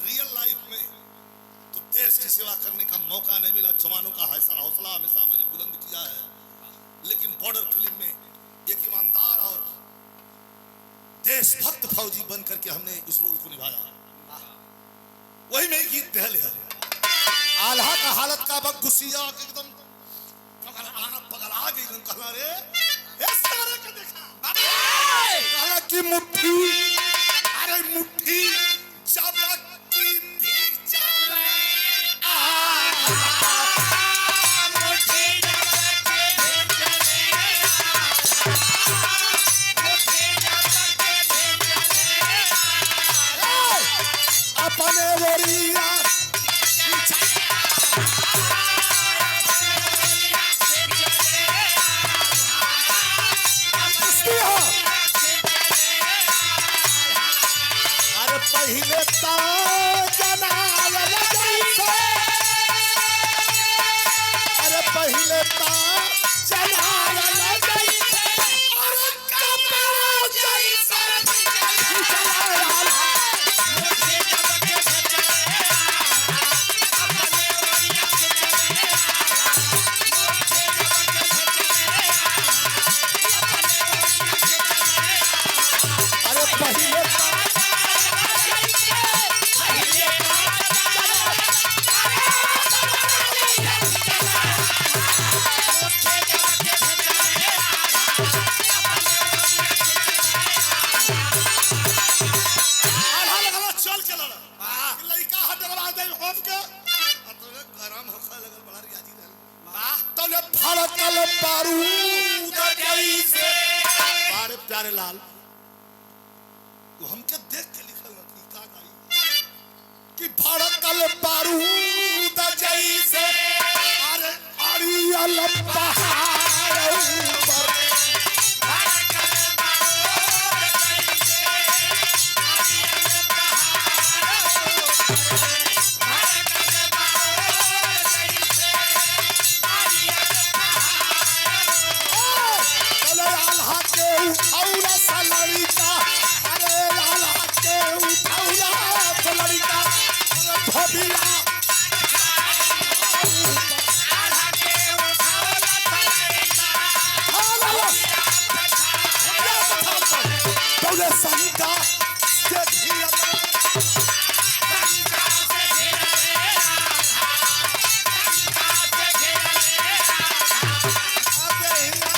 रियल लाइफ में तो देश की सेवा करने का मौका नहीं मिला। जवानों का हौसला हमेशा मैंने बुलंद किया है, लेकिन बॉर्डर फिल्म में एक ईमानदार और देशभक्त फौजी बन करके हमने इस रोल को निभाया। वही में गीत दहल है। आल्हा का हालत का बगुसिया एकदम पगला गई। कहला रे इस सारे के देखा कहला कि मुट्ठी अरे मुट्ठी जब की भी चले मुट्ठी जब की भी चले मुट्ठी जब की भी चले अपने वरिया पहले तो जनावल जैसे अरे पहले तो जनावल जैसे अरे कपड़ा जैसे अरे पहले प्यारे लाल वो हमके देख के लिखल नहीं का गाई कि भारत कल बारूद जैसे अरे अरियल पहाड़ ऊपर भारत कल बारूद जैसे अरियल पहाड़ भारत कल बारूद जैसे अरियल पहाड़ आल्हा के उठौला सलरिका अरे लाला के उठौला सलरिका धोबिया आल्हा के उठौला सलरिका तौले संता के धिया संता से घेरे संता से घेरे अबे हिना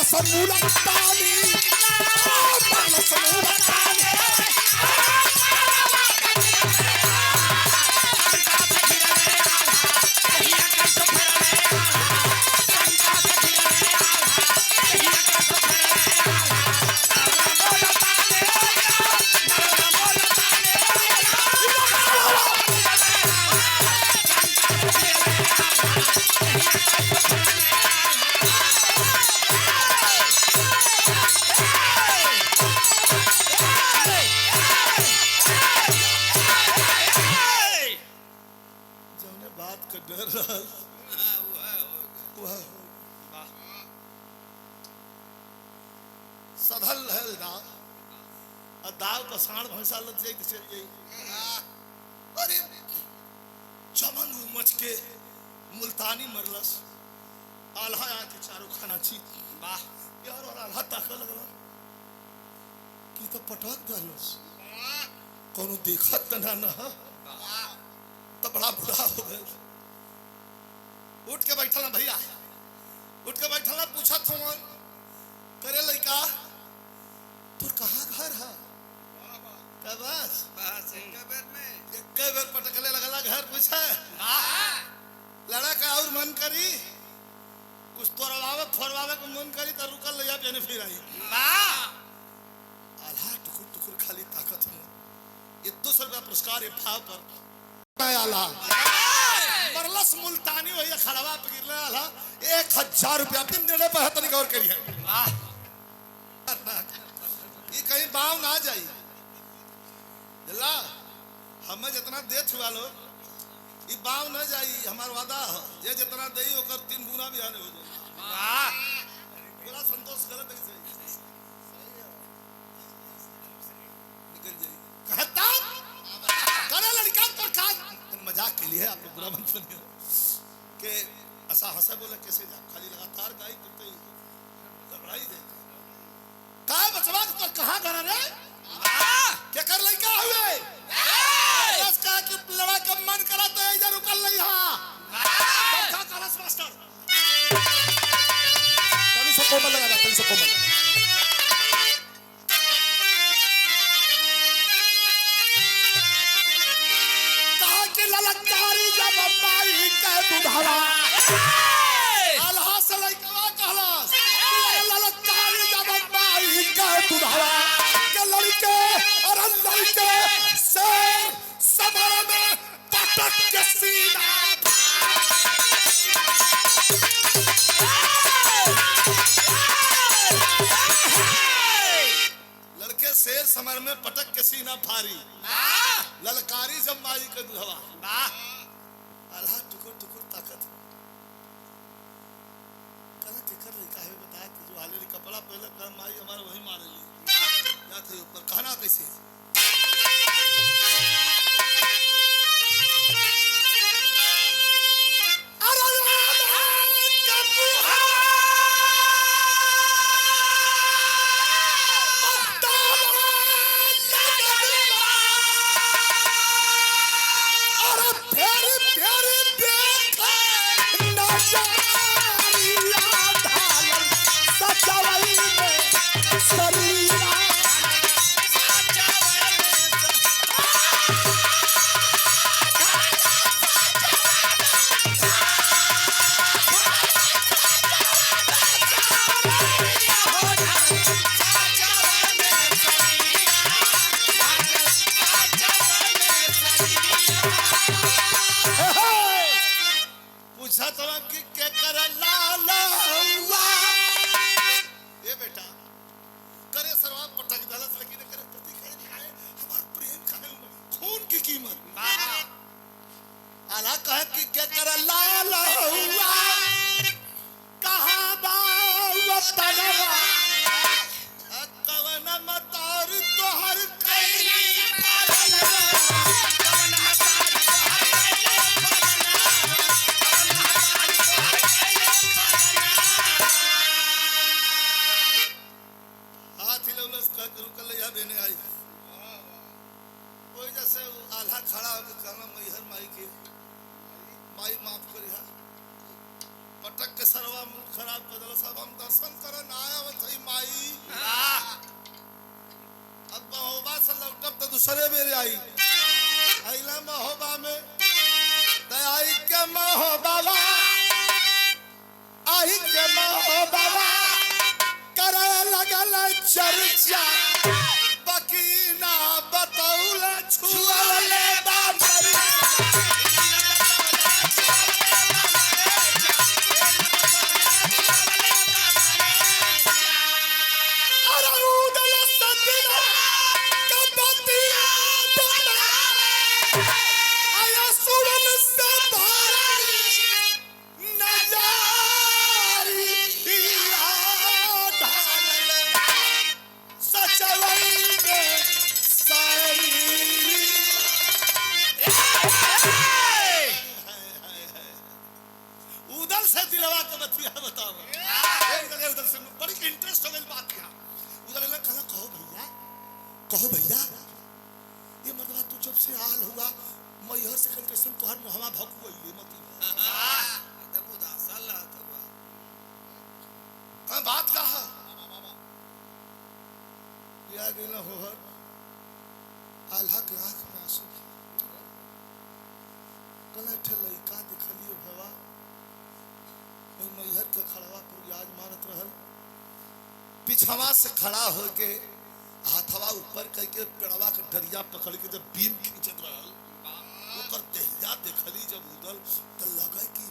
समूला ताली माला समूला ताली दाव का साण भैंसा लग जाई तो चल जाई। अरे चमन उमच के मुल्तानी मरलस आल्हा आके चारों खाना छी वाह यार और आल्हा ताका लगला कि तो पटक दलस कोनो देखत त ना ना तो बड़ा बुरा हो गए। उठ के बैठल ना भैया उठ के बैठल ना पूछत हूँ करे लड़का तोर कहाँ घर है का बस बस एक बेर में एक बेर पटकले लगला घर पूछे वाह लड़ा का और मन करी कुछ तोड़वावे फोड़वावे को मन करी तो रुकल ले जा बेने फिर आई वाह आल्हा टुकुर टुकुर खाली ताकत है ये 200 रुपया पुरस्कार ये भाव पर आला मरलस मुल्तानी वही खड़वा पे गिरले आला 1000 रुपया दिन देने पे हतनी गौर करी है वाह ये कहीं बाव ना जाई जला हमें जितना दे छुआ लो ये बाव ना जाई हमार वादा है जे जितना देई ओकर 3 गुना भी आने हो जाई वाह बड़ा संतोष गलत है सही निकल जाई कहता करे लड़का पर का मजाक के लिए आप लोग बुरा मत मानिए कि ऐसा हंसे बोले कैसे जा खाली लगातार गाई कुत्ते घबराई दे का बचवा तो कहां घर रे क्या कर लड़का हुए बस का कि लड़ा का मन करा तो इधर रुकल नहीं हां क्या करस मास्टर तभी से कोमल लगा तभी से कोमल कहा कि ललकारी जब माई के बुढ़ावा अल्लाह से लइकवा कहलास ललकारी जब माई के बुढ़ावा के लड़के और लड़के से सबर में पटक के सीना लड़के शेर समर में पटक के सीना फारी ललकारी जब माई के दुधवा अल्लाह टुकुर टुकुर ताकत कला के कर लड़का है बताया कि जो हाले कपड़ा पहले कर माई हमारे वही मारे ली या थे ऊपर कहना कैसे पूछा तो कि क्या कर लाला हुआ ये बेटा करे सरवा पटक दलस लेकिन करे प्रति खाए खाए हमार प्रेम खाए खून की कीमत आला कहे कि क्या कर लाला हुआ कहां बाव तनवा कवन मतार तोहर कैली बेने आई कोई जैसे आल्हा खड़ा होकर कहना मैहर माई के माई माफ करिहा पटक के सरवा मुंह खराब कर दल सब हम दर्शन करन आया थई माई अब महोबा से लौटब तो दूसरे बेरे आई आइला महोबा में दयाई के महोबा आई के महोबा करे लगल चर्चा बकीना बतौल छुअले बाबरी अरउदल सदिना कबतिया बना आया सुरन से भारी नजारी सचवई कहो भैया ये मर्दवा तू जब से आल हुआ मैहर से कल कैसे तुहार मुहवा भक गई मती एकदम उदास ला तो का बात कहा या गेला होहर आल्हा के आंख में आंसू कल ठे लइका दिखलिए भवा मैं मैहर के खड़वा पर याद मारत रहल पिछवा से खड़ा होके हाथवा ऊपर करके पेड़वा के डरिया पकड़ के जब बीम खींचत रहल ओकर देहिया देखली जब उदल तो लगे कि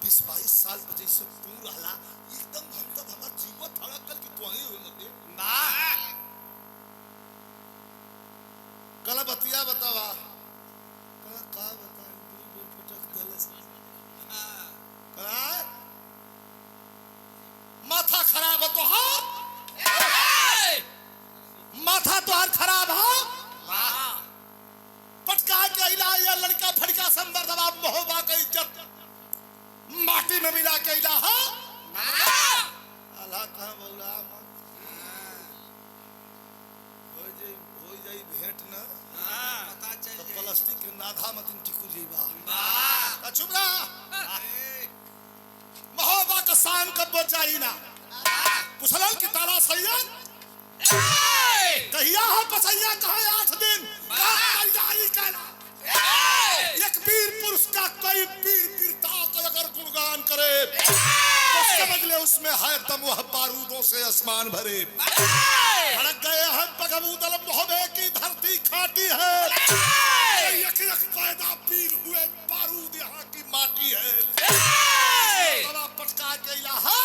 20-22 साल पे जैसे तू रहला एकदम हम तब हमार जीव धड़क कर कि तू ही हुई मते कला बतिया बतावा कला का बताई दू बेर फटक देले कला माथा खराब तो हो माथा तो हर खराब हो पटका के इला या लड़का फड़का संबर दबा मोहबा के इज्जत माटी में मिला के इला हो अल्लाह कहां बोला हो जाई भेंट ना पता चल तो जाए प्लास्टिक के नाधा मत टिकू जीवा वाह चुप रहा मोहबा का शान कब बचाई ना पूछलन कि ताला सैयद कहिया हो पसैया कहे 8 दिन का तैयारी करा एक वीर पुरुष का कोई वीर वीरता का अगर गुणगान करे तो समझ ले उसमें है दम वह बारूदों से आसमान भरे भड़क गए हैं पगबूदल मोहबे की धरती खाटी है एक एक पैदा वीर हुए बारूद यहाँ की माटी है बड़ा पटका के इलाहा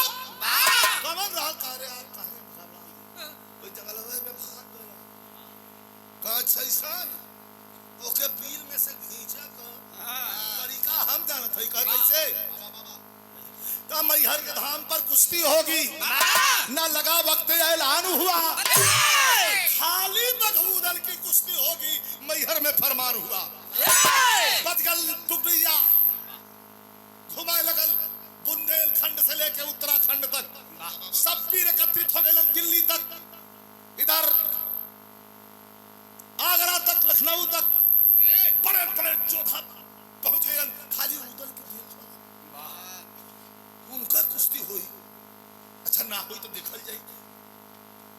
कमर रहा कार्य यार कहे कोई जंगलवे में भाग गया का छैसन ओके बील में से खींचा का तरीका हम जानत है कैसे तो मैहर के धाम पर कुश्ती होगी ना लगा वक्त ऐलान हुआ खाली बगबूदल की कुश्ती होगी मैहर में फरमान हुआ बदगल टुकड़िया घुमाए लगल बुंदेलखंड से लेके उत्तराखंड तक सब वीर एकत्रित हो गए दिल्ली तक इधर आगरा तक लखनऊ तक बड़े बड़े योद्धा पहुंच गए खाली उदल के उनका कुश्ती हुई अच्छा ना हुई तो देखल जाए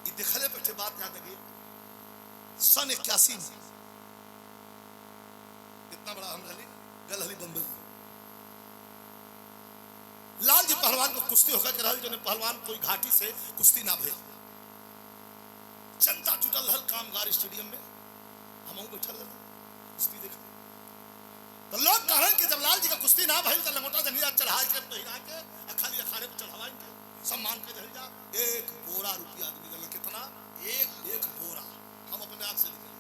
ये देखले बैठे बात याद लगी सन 81 में कितना बड़ा हम रही गल हली बम्बई लाल जी पहलवान को कुश्ती होकर के रहल जो पहलवान कोई घाटी से कुश्ती ना भइल जनता जुटल रहल कामगार स्टेडियम में हम बैठल रहे कुश्ती देख तो लोग कहन कि जब लाल जी का कुश्ती ना भइल तो लंगोटा जंगिया चढ़ा के पहिरा के खाली अखाड़े पे चढ़ावाएंगे सम्मान के रह जा 1 बोरा रुपया आदमी देला कितना एक बोरा हम अपने आप से निकले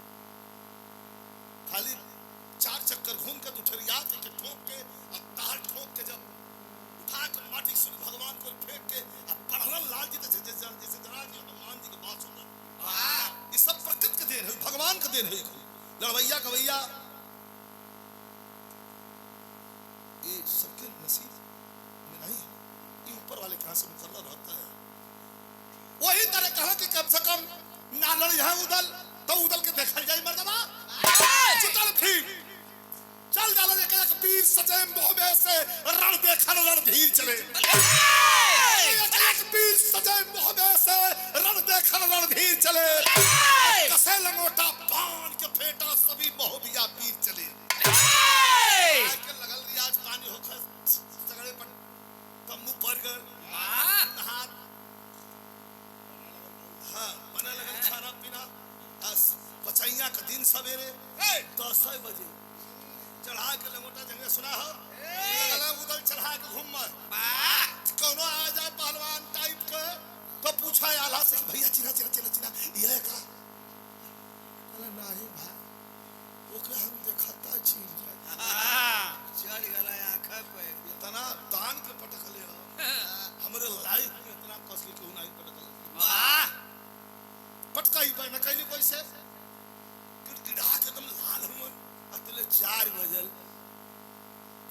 खाली 4 चक्कर घूम के दुठरिया के ठोक के और तार ठोक के जब उठा के माटी सूर्य भगवान को फेंक के अब पढ़ल लाल जी जैसे जना जी हनुमान जी की बात सुन वाह ये सब प्रकृति के देन है भगवान का देन है लड़वैया कवैया ये सबके नसीब में नहीं ये ऊपर वाले कहां से मुकर्रर रहता है वही तरह कहा कि कम से कम ना लड़ी है उदल तो उदल के देखल जाए मर्दबा जुटल थी चल जाला एक वीर सजे मोहबे से रण देखल रणधीर चले एक वीर सजे मोहबे से रण देखल रणधीर चले कसे लंगोटा बाण के फेटा सभी मोहबिया वीर चले लगल रियाज पानी होकर सगड़े पर तम्बू पर गए हाथ हाँ बना लगल खाना पीना बचैया का दिन सवेरे 10 बजे चढ़ा के लंगोटा जंगे सुना हो लगला उधर चढ़ा के घूम कोनो आ जाए पहलवान टाइप के तो पूछा आला से कि भैया चिना ये का अरे नहीं भाई ओके हम देखता चीन चढ़ गला आंखा पे इतना तान के पटकले हो हमरे लाइफ में इतना कसली क्यों नहीं पटकल वाह पटकाई पे न कैली कैसे गिड़गिड़ा के एकदम लाल हुआ अतले 4 बजल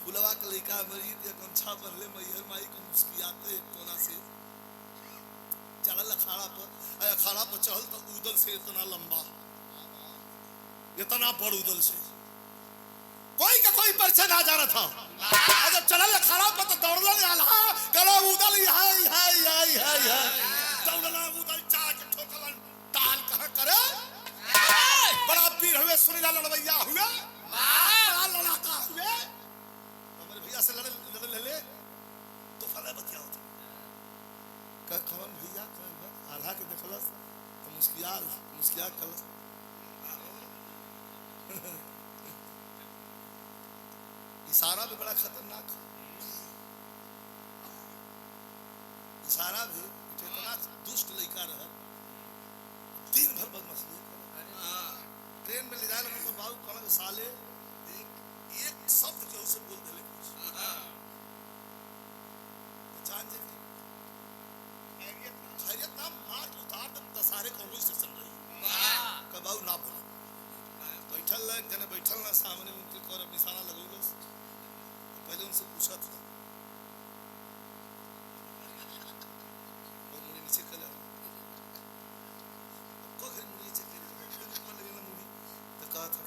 फुलवा के लइका मरीद या गमछा पहले मैहर माई को मुस्कियाते कोना से चढ़ल अखाड़ा पर चढ़ल तो उदल से इतना लंबा इतना बड़ उदल से कोई का कोई परिचय ना जाना था। जब चलल खड़ा पर तो दौड़ल आला करो उदल हाय हाय हाय हाय दौड़ल उदल चाच ठोकलन ताल कहां करे बड़ा वीर हुए सुनीला लड़वैया हुए बड़ा लड़ाका हुए हमारे भैया से लड़ ले तो फला बतिया होता का कौन भैया कौन आल्हा के देखलस तो मुस्किया कलस इशारा भी बड़ा खतरनाक इशारा भी इतना दुष्ट लड़का रहा दिन भर बदमाशी ट्रेन में ले जाए मतलब बाबू कहना साले एक शब्द जो उसे बोल दे कुछ जान जे खैरियत नाम मार के उतार तक दशहरे कॉलेज स्टेशन रही कब बाबू ना बोला बैठल लग जने बैठल ना सामने उनके कर निशाना लगौलस पहले उनसे पूछा था और मुझे नीचे कला को घर मुझे नीचे कला ऊपर लगे ना मुझे तो कहा था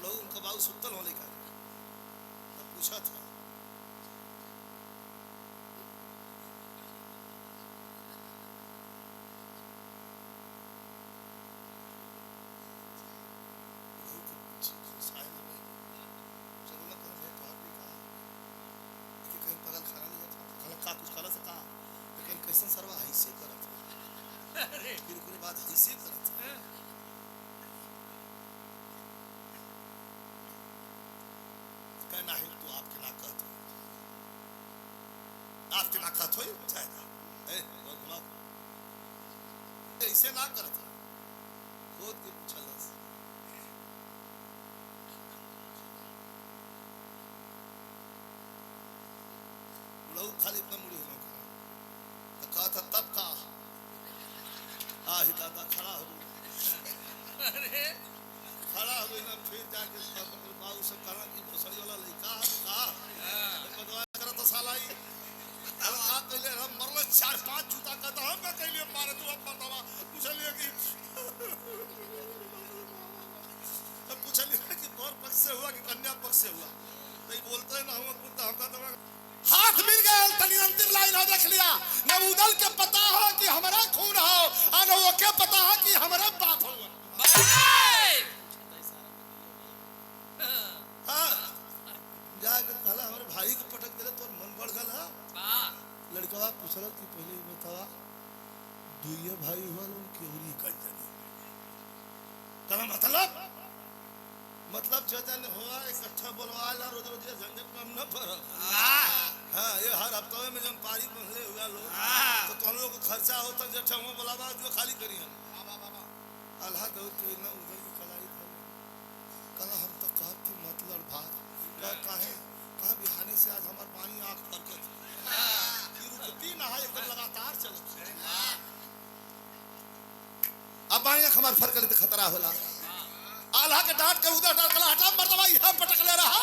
लोग उनका बाबू सुतल होने का तब पूछा था कुछ कला से कहा लेकिन कैसे सरवा ऐसे करत अरे फिर ओकरे बाद ऐसे करत कहना है तो आपके ना कहत आपके ना कहत होई जाएगा ए और घुमाओ ऐसे ना करत खुद के पूछलस लोग खाली इतना मुड़ी लोग तो कहा था तब का ही दादा खड़ा हो अरे खड़ा हो गई ना फिर जाके बाबू से कहा कि भोसड़ी वाला लड़का कहा बदवा करा तो साला ही हल्का कहले हम मरल 4-5 जूता कहता हम ना कहले मारे तू अब मरदवा पूछलिए कि तब पूछलिए कि बर पक्ष से हुआ कि कन्या पक्ष से हुआ तो ये बोलते हैं ना हम कुत्ता हमका दवा हाथ मिल गए तनी अंतिम लाइन हो देख लिया न उदल के पता हो कि हमारा खून हो और न वो के पता हो कि हमारा बाप हो हाँ जाके कहला हमारे भाई को पटक दे तो मन बढ़ गल लड़का पूछल कि पहले बतावा दुइये भाई हुआ केवरी कर जानी कहला मतलब जो जन हुआ इकट्ठा बोलवाला रोज रोज झंझट में न पड़ हाँ ये हर हफ्ते में जब पारी पहले हुआ लोग तो तुम लोग को खर्चा होता जब हम बोलावा जो खाली करी हम अल्लाह दौड़ के ना उधर की कलाई कला हम तो कहा कि मत लड़ भाग कहा बिहाने से आज हमारे पानी आँख फरकत रुकती ना है एकदम लगातार चल अब पानी आँख हमारे फरक तो खतरा होला आल्हा के डांट के उधर डांटला हटा मर्दवा यहां पटकले रहा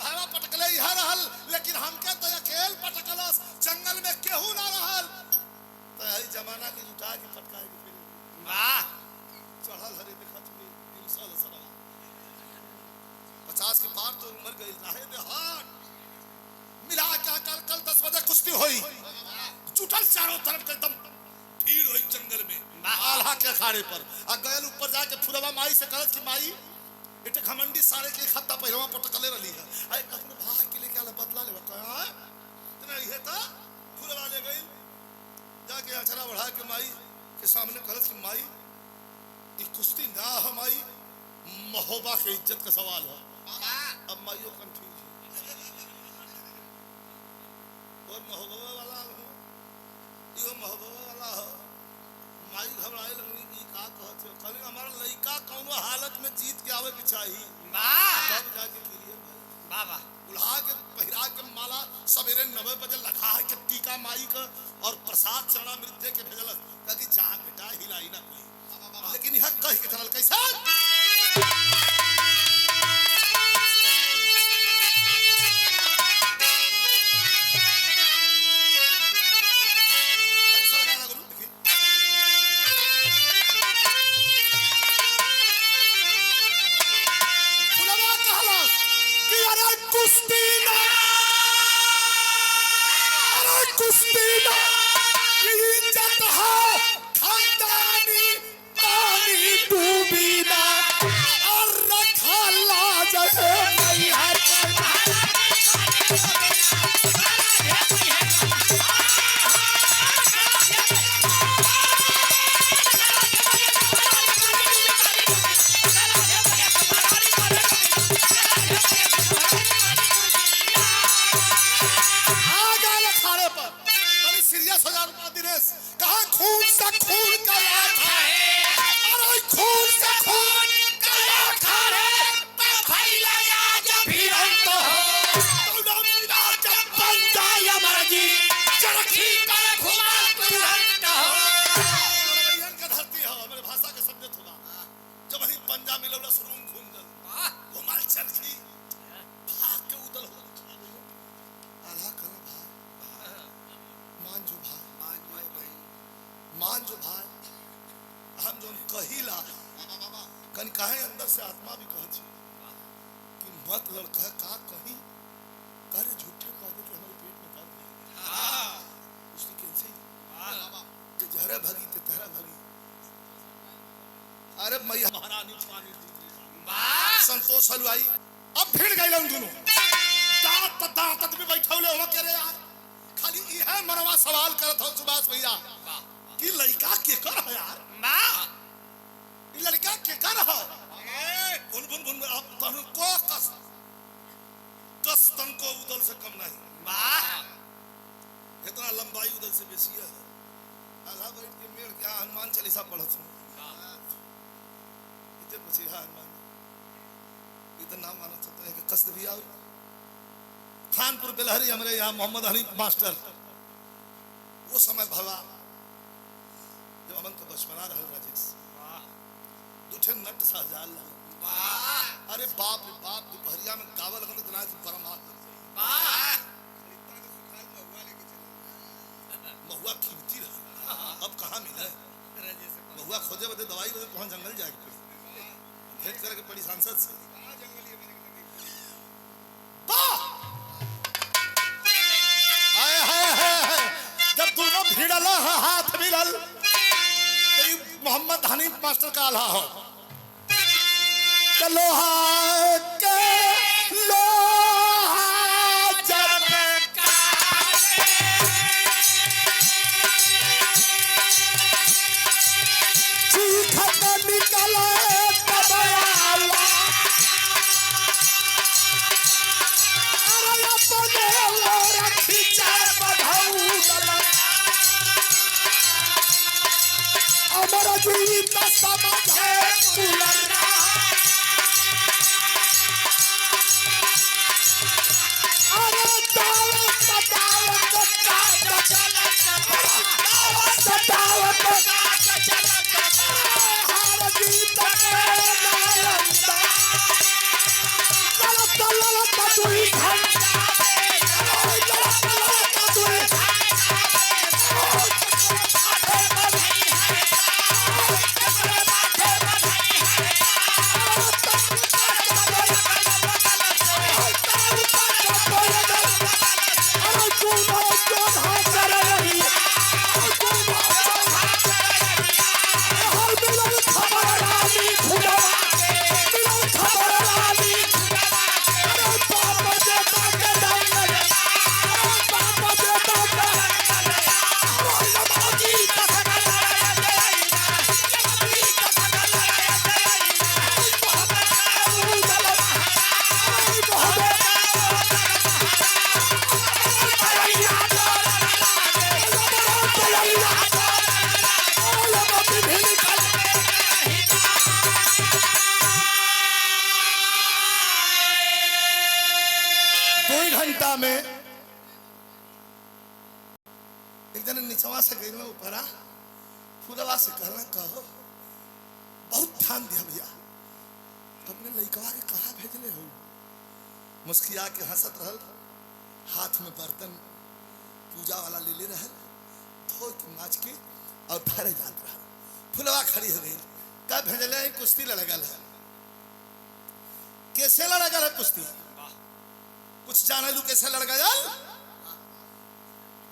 भावा पटकले यहां रहल लेकिन हमके तो अकेल पटकलस जंगल में केहू ना रहल तो यही जमाना के जुटा के पटकाए के फिर वाह चढ़ल हरे देखत हुई दिलसल सरवा 50 के पार तो उम्र गई रहे देहान मिला के कल 10 बजे कुश्ती हुई जुटल चारों तरफ एकदम भीड़ हुई जंगल में आल्हा के अखाड़े पर आ गयल ऊपर जाके फुलवा माई से कहत कि माई इटे खमंडी सारे के खत्ता पहिलवा पटकले रही है आई अपने भाई के लेके आला बदला ले कहा तना ये था फुलवा ले गई जाके अचरा बढ़ा के माई के सामने कहत कि माई ये कुश्ती ना है माई महोबा के इज्जत का सवाल है अब माईओ कंफ्यूज और महोबा वाला यो महोबा वाला हो माई घबराए लगनी की का कहत हो खाली हमारा लड़का कौनो हालत में जीत के आवे के चाहिए तब जाके क्लियर बाबा उल्हा के पहिरा के माला सवेरे 9 बजे लखा है के टीका माई का और प्रसाद चना मृत्यु के भेजल ताकि जा बेटा हिलाई ना कोई लेकिन यह कह के चलल कैसा खून का आखा अरे खून से खून का आखा रे भैया आज भिड़ंत हो जब बन जाए अमर जी चरखी पर घुमा तुरंत हो लड़ाइयन का धरती हो मेरे भाषा के शब्द होगा जब वही पंजा मिलौला सुरूम घूम गल घुमाल चरखी भाग के उदल हो आला कर भाई मान जो भाई हम जो कहिला कन काहे अंदर से आत्मा भी कह छी कि मत लड़का का कहीं करे झूठे कह दे कि हमारे पेट में दर्द है उसने कैसे कि जहरा भगी ते तहरा भगी अरे मैया महारानी पानी दी संतोष हलवाई अब भिड़ गए हम दोनों दांत में बैठौले हो के रे यार खाली इहे मनवा सवाल करत हो सुभाष भैया कि लड़का के कर है यार ये लड़का के कर है बुन अब तन को कस तन को उदल से कम नहीं इतना लंबाई उदल से बेसी है आला बैठ के मेड़ क्या हनुमान चालीसा पढ़त हूं इते पूछी हनुमान इतना नाम मानत तो है कि कस भी आओ खानपुर बेलहरी हमरे यहाँ मोहम्मद हनीफ मास्टर वो समय भला जब हमन का बचपना रहल राजेश दुठे नट सहजाल अरे बाप रे बाप दोपहरिया में गावल लगन तना बरमात महुआ कीमती रहा अब कहाँ मिले महुआ खोजे बदे दवाई बदे कहाँ जंगल जाए पड़ी भेंट करे के पड़ी सांसद से जब दोनों भिड़ला हाथ मिलल तो मोहम्मद हनीफ मास्टर का आला हो चलो के लोहा जब चीखत निकले तबला अरे अपने लोरा खींचा बधाऊ अमर जीत समझे पुलरा अरे दावत का हर जीत के नायंदा ललत तुई घंटा ललत तुई घंटा में एक जन निचवा से गई ऊपरा फूलवा से कहना कहो बहुत ध्यान दिया भैया अपने लड़कवा के कहा भेजले हो मुस्किया के हंसत रहल हाथ में बर्तन पूजा वाला ले रहल धो के नाच के और ठहरे जात रहल फूलवा खड़ी हो गई कब भेजले कुश्ती लगल है कैसे लगल है कुश्ती कुछ जाने लू कैसे लड़ गया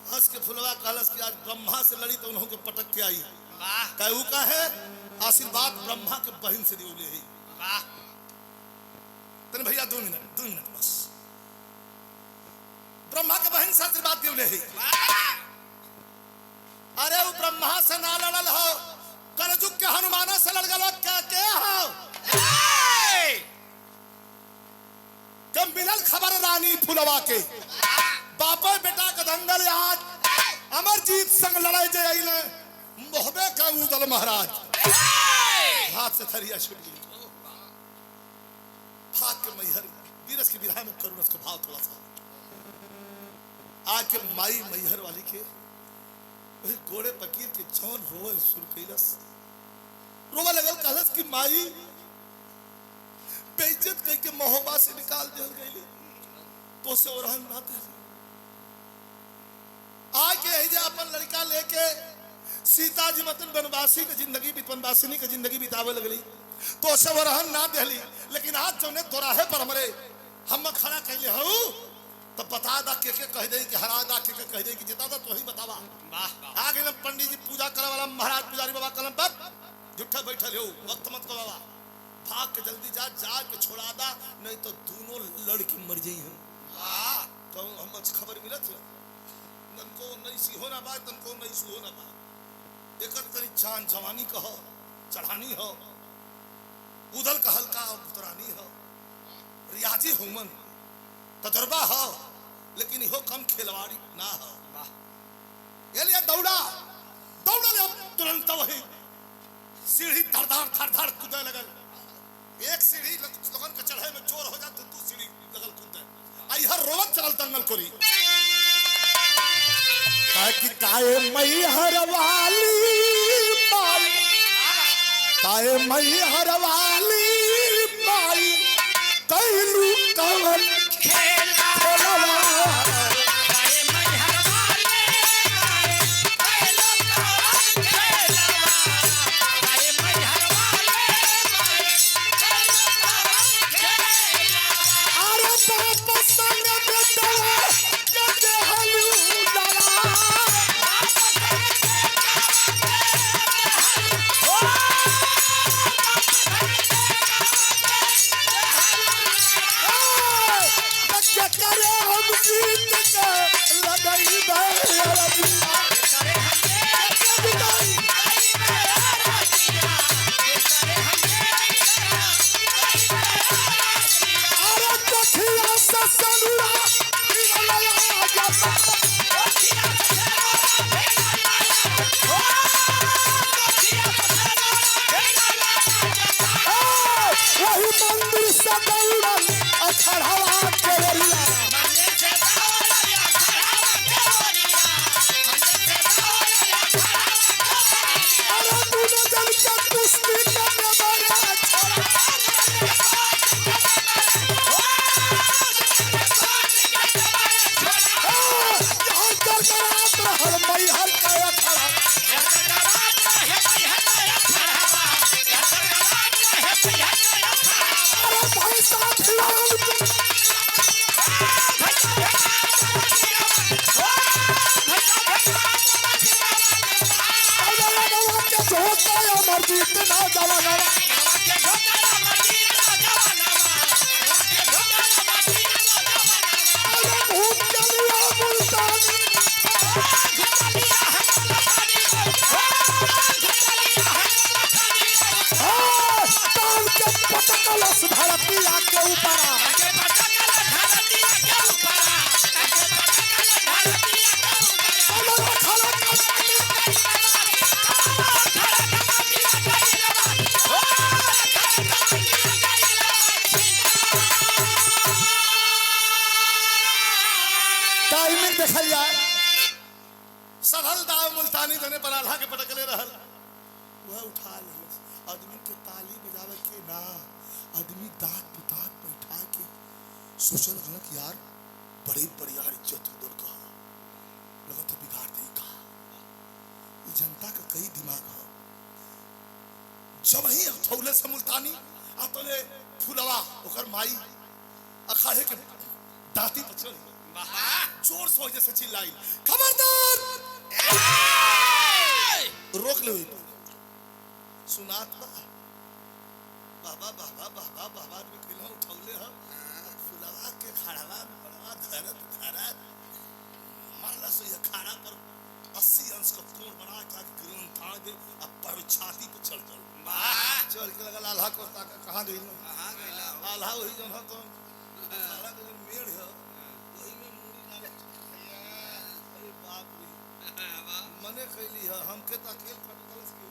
हंस के फुलवा कहलस कि आज ब्रह्मा से लड़ी तो उन्होंने पटक के आई कहू का है आशीर्वाद ब्रह्मा के बहन से दियोले है तने भैया 2 मिनट बस ब्रह्मा के बहन से आशीर्वाद दियोले है अरे वो ब्रह्मा से ना लड़ल हो कलजुग के हनुमाना से लड़ गलो के हो जब मिलल खबर रानी फुलवा के बापे बेटा का दंगल आज अमरजीत संग लड़ाई जे आइले मोहबे के न उदल महाराज, हाथ से थरिया छूट गई। भाग के मैहर बीरस की विधा में करुण का भाव थोड़ा सा आके माई मैहर वाली के वही गोड़े पकीर के जौन रोवे शुरू कैलस। रोवा लगल, कहलस कि माई बेइज्जत कह के महोबा से निकाल दिल गई तो से ओरहन ना दे। आके हिजा अपन लड़का लेके सीता जी मतन वनवासी के जिंदगी वनवासिनी के जिंदगी बितावे लगली तो सब रहन ना देली। लेकिन आज जौने दोराहे पर हमरे हम खड़ा कहले हूँ तो बता दा के कह दे कि हरा दा के कह दे कि जिता दा तो ही बतावा। आ गए पंडित जी पूजा करे वाला महाराज पुजारी बाबा कलम पर झूठा बैठल हो, वक्त मत को बाबा भाग के जल्दी जा के छोड़ा दा, नहीं तो दोनों लड़की मर जाई हम। तो हम खबर मिलत तनको नहीं सी होना बा, तनको नहीं सु होना बा। एकर तरी चांद जवानी कहो चढ़ानी हो, उदल का हल्का उतरानी हो, रियाजी हुमन तजर्बा हो, लेकिन हो कम खिलवाड़ी ना हो। ये लिए दौड़ा दौड़ा ले तुरंत वही सीढ़ी धड़ कूदे लगल। एक सीढ़ी लगन के चढ़े में चोर हो जा, दू सीढ़ी लगल कूदे। आई हर रोवत चल दंगल कोरी कि काए मई हर वाली माई, काए मई हर वाली माई कैलू कवन खेला खेलवा। काए मैहर वाले माए कैलो कवन खेलवा। काए मैहर वाले माए कैलो कवन खेलवा। अरे बाप संग बेटवा के हलू दवा। करे हम जीत के लगई बेरजी। अरे कठिया से सनुरा लया जाता। वही मंदिर से दौड़ल अखड़वा केवरिया। अरे दोनों जन के कुश्ती करने वाला छोड़ा। यहाँ गड़गड़ात रहल मैहर का अखड़ा। अरे भाई साहब लाल के झोंका अमर जीत ना जवाना। अरे भूत चलिया मुल्तानी। ताल के पटकलस धरतिया के ऊपरा। टाइमिंग देखल जाए सधल दाव मुल्तानी धने पर आल्हा के पटकले रहल। वह उठा लिया आदमी के ताली बजावे के ना, आदमी दांत पुतात बैठा के सोचल कि यार बड़ी बढ़िया इज्जत उधर का लगत है बिगाड़ दे का। जनता का कई दिमाग हो जब ही थौले से मुल्तानी आतले फुलवा ओकर माई अखाड़े के दांती पर चल जोर से जैसे चिल्लाई खबरदार रोक ले। सुनात बाबा बाबा बाबा बाबा में किलो उठौले हम फुलवा के खड़वा में बड़वा धरत धरत मारला से ये खाना पर 80 अंश का कोण बना के ग्रीन था दे अब पर छाती पे चल चल के लगा आल्हा को ताका कहां गई आल्हा वही जन हो तो सारा के मेड़ है वही में मुड़ी लगा। अरे बाप रे मने कैली है हमके तो अकेले पटकलस के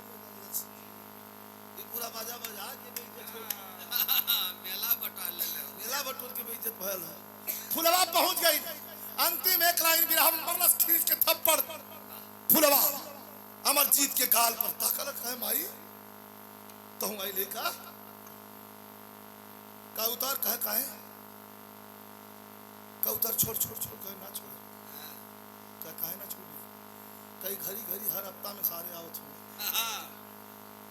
बाजा बजा के बेइज्जत हो मेला बटा ले ले मेला बटोर के बेइज्जत भयल है। फुलवा पहुंच गई अंतिम एक लाइन विराम मरलस खींच के थप्पड़ फुलवा अमरजीत के गाल पर ताकल है माई तो हूं आई लेका का उतार कहे का उतार छोड़ कहे ना छोड़ का कहे ना छोड़ कई घड़ी हर हफ्ता में सारे आवत हो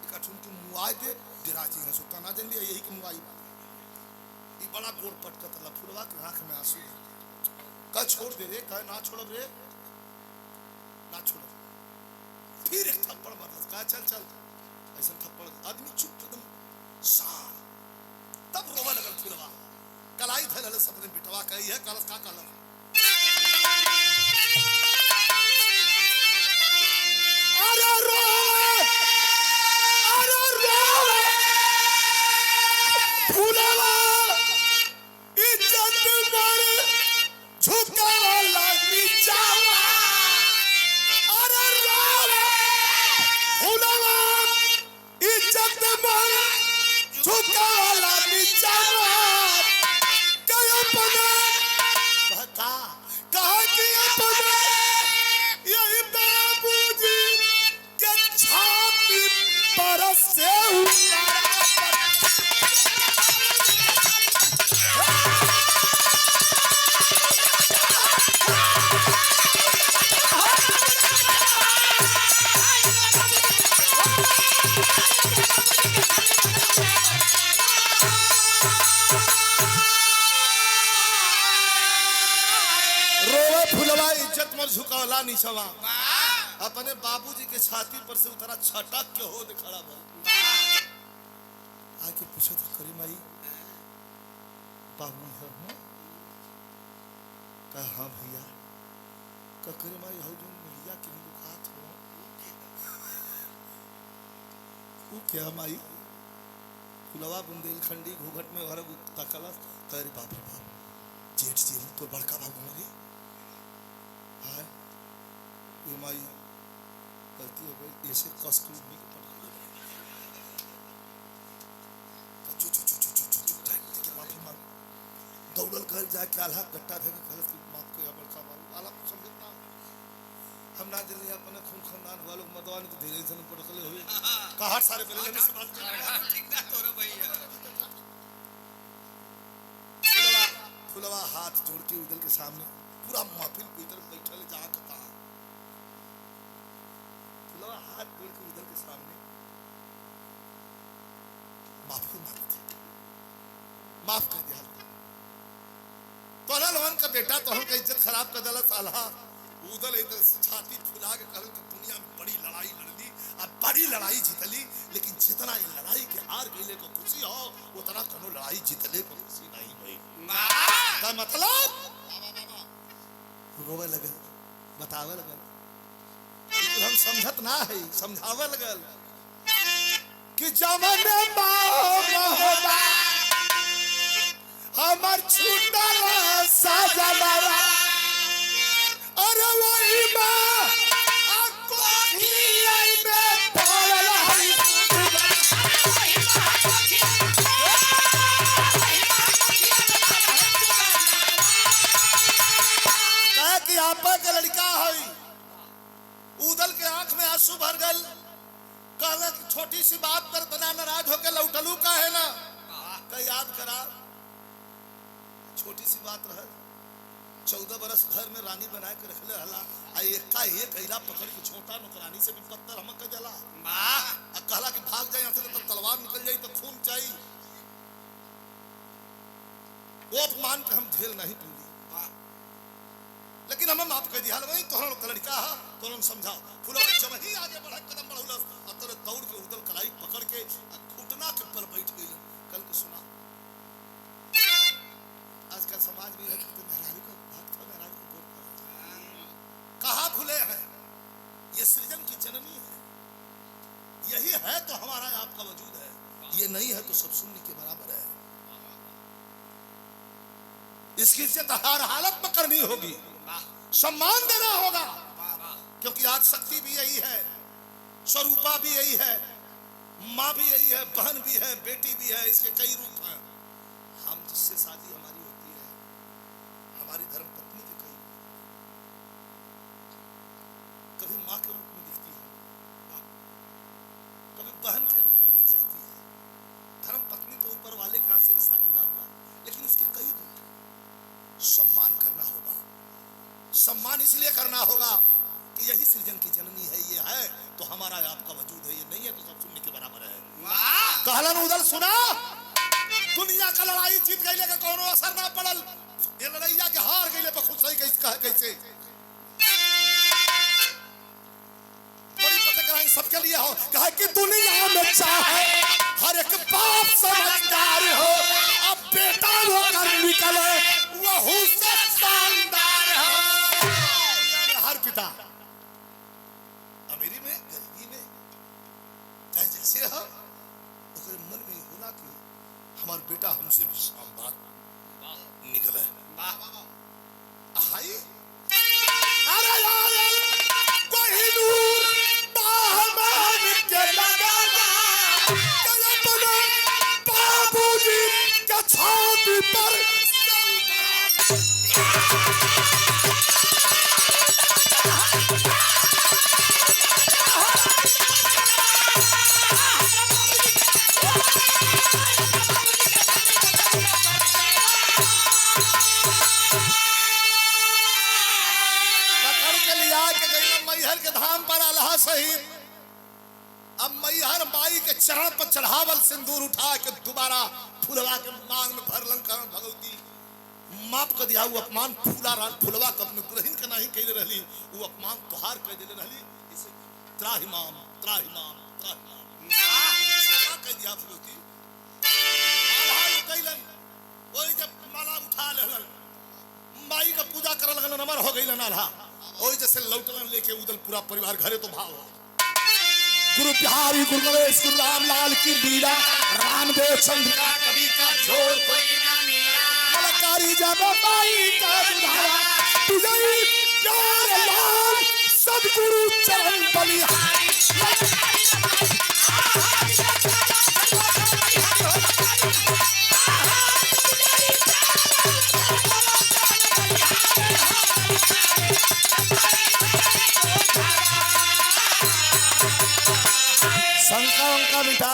इकठुन के मुआई दे डिराजी है सुता ना जल्दी यही के मुआई ये बड़ा गोड़ पटकत ला फुलवा के आंख में आंसू का छोड़ दे रे का ना छोड़ब रे ना छोड़ब फिर एक थप्पड़ मारस का चल ऐसा थप्पड़ आदमी चुप एकदम शांत तब रोवा लगल फुलवा कलाई धैल सपने बिटवा कही है कलस का कलर अरे रोवे फुलवा इज्जत पर झुकाला नीचावा अरे रोवे फुलवा इज्जत पर झुकाला नीचावा कया पने कहा कि अपने यही बाबूजी के छाती पर से फुलवा इज्जत मर झुकावला निछवा अपने बाबूजी के छाती पर से उतरा छटक के हो खड़ा भल आके पूछा था करी माई बाबू है हो कहा हाँ भैया का करे माई हो जो मिलिया के मुखात हो वो क्या माई फुलवा बुंदेलखंडी घूंघट में घर तकला करे बाप रे बाप जेठ जी तो बड़का बाबू मरे ये माई गलती हो गई ऐसे कस के उठने को पड़ा माफी मांग दौड़ल घर जाके आल्हा गट्टा धे गलत की माफ को या बड़का मारू आला को समझता हम ना जल्दी अपने खून खानदान वालों को मदवान को धीरे धीरे पटकले हुए कहां सारे पहले ने से बात ठीक ना तोरा भैया फुलवा हाथ जोड़ के उधर के सामने पूरा महफिल को इधर बैठल जा कता फुलवा हाथ जोड़ के उधर के सामने माफी मांगी थी माफ कर दिया तोला लोगन का बेटा तो हमका इज्जत खराब कर दिला साला उधर इधर छाती फुला के कहल कि दुनिया में बड़ी लड़ाई लड़ली अब बड़ी लड़ाई जीतली लेकिन जितना ये लड़ाई के हार गईले को खुशी हो उतना कोनो लड़ाई जीतले को खुशी नहीं हुई का मतलब रोवे लगल बतावे लगल हम समझत ना है समझावे लगल कि जमाने मोहब्बा हमर छूटल साजनवा अरे वही मां कोठी आई में पड़ल है कि आपा के लड़का है उदल के आंख में आंसू भर गल कहला कि छोटी सी बात पर तना नाराज होके लौटलू का है ना का याद करा छोटी सी बात रह 14 बरस घर में रानी बना के रखले हला आ एका एक कैला पकड़ के छोटा नौकरानी से भी पत्थर हम कर देला वाह आ कहला कि भाग जाए यहां से तो तलवार निकल जाई तो खून चाहिए वो अपमान पे हम झेल नहीं पाएंगे लेकिन हम माफ कर दिया वही तोहरा लोग लड़का है तो हम समझाओ फुलवा जब ही आगे बढ़ा कदम बढ़ौलस अतर दौड़ के उधर कलाई पकड़ के घुटना के पर बैठ गई कल के सुना आजकल समाज में है कि मेहरारू का भक्त था मेहरारू को गोद कर कहां भूले हैं ये सृजन की जननी है यही है तो हमारा आपका वजूद है ये नहीं है तो सब शून्य के बराबर है इसकी इज्जत हर हालत में करनी होगी सम्मान देना होगा क्योंकि आज शक्ति भी यही है स्वरूपा भी यही है माँ भी यही है, बहन भी है, बेटी भी है, इसके कई रूप हैं। हम जिससे शादी हमारी होती है, हमारी धर्म पत्नी के कई रूप, कभी माँ के रूप में दिखती है, कभी बहन के रूप में दिख जाती है। धर्म पत्नी तो ऊपर वाले के हाथ से रिश्ता जुड़ा हुआ, लेकिन उसके कई रूप। सम्मान करना होगा। सम्मान इसलिए करना होगा कि यही सृजन की जननी है, ये है तो हमारा आपका वजूद है, ये नहीं है तो सब सुनने के बराबर है। कहलन उदल सुना, दुनिया का लड़ाई जीत गईले का कोनो असर ना पड़ल, ये लड़ाइया के हार गईले पर खुद सही कैसे बड़ी प्रतिक्रियाएं सबके लिए हो। कहा कि दुनिया में चाहे हर एक बाप समझदार हो, अब बेटा वो कर निकले वो से शानदार हो। हर पिता अमीरी में गरीबी में चाहे जैसे हो, उसके मन में होला कि हमार बेटा हमसे भी शानदार निकले। हाय अरे यार कोहिनूर दामन के लगाना तेरे बने बाबूजी के छाती पर मैहर के धाम पर अल्लाह शहीद। अब मैहर माई के चरण पर चढ़ावल सिंदूर उठा के दोबारा फुलवा के मांग में भरलन करण भगवती माफ कर दिया। वो अपमान फुलवा के अपने दुल्हन के नहीं कह रहली, वो अपमान तोहार कह देले रहली। इसे त्राहिमाम त्राहिमाम त्राहिमाम कह दिया भगवती। आल्हा कैलन वही जब माला उठा लेलन, माई का पूजा करे लगन, नमर हो गईलन आल्हा। ओई जैसे लौटलन लेके उदल पूरा परिवार घरे तो भाव। गुरु बिहारी गुरु गणेश गुरु रामलाल की लीला, रामदेव चंद्रिका कवि का जोर कोई ना मिला। मलकारी जब माई का बुधावा तुझे प्यार लाल सदगुरु चरण बलिहारी। शंका मिटा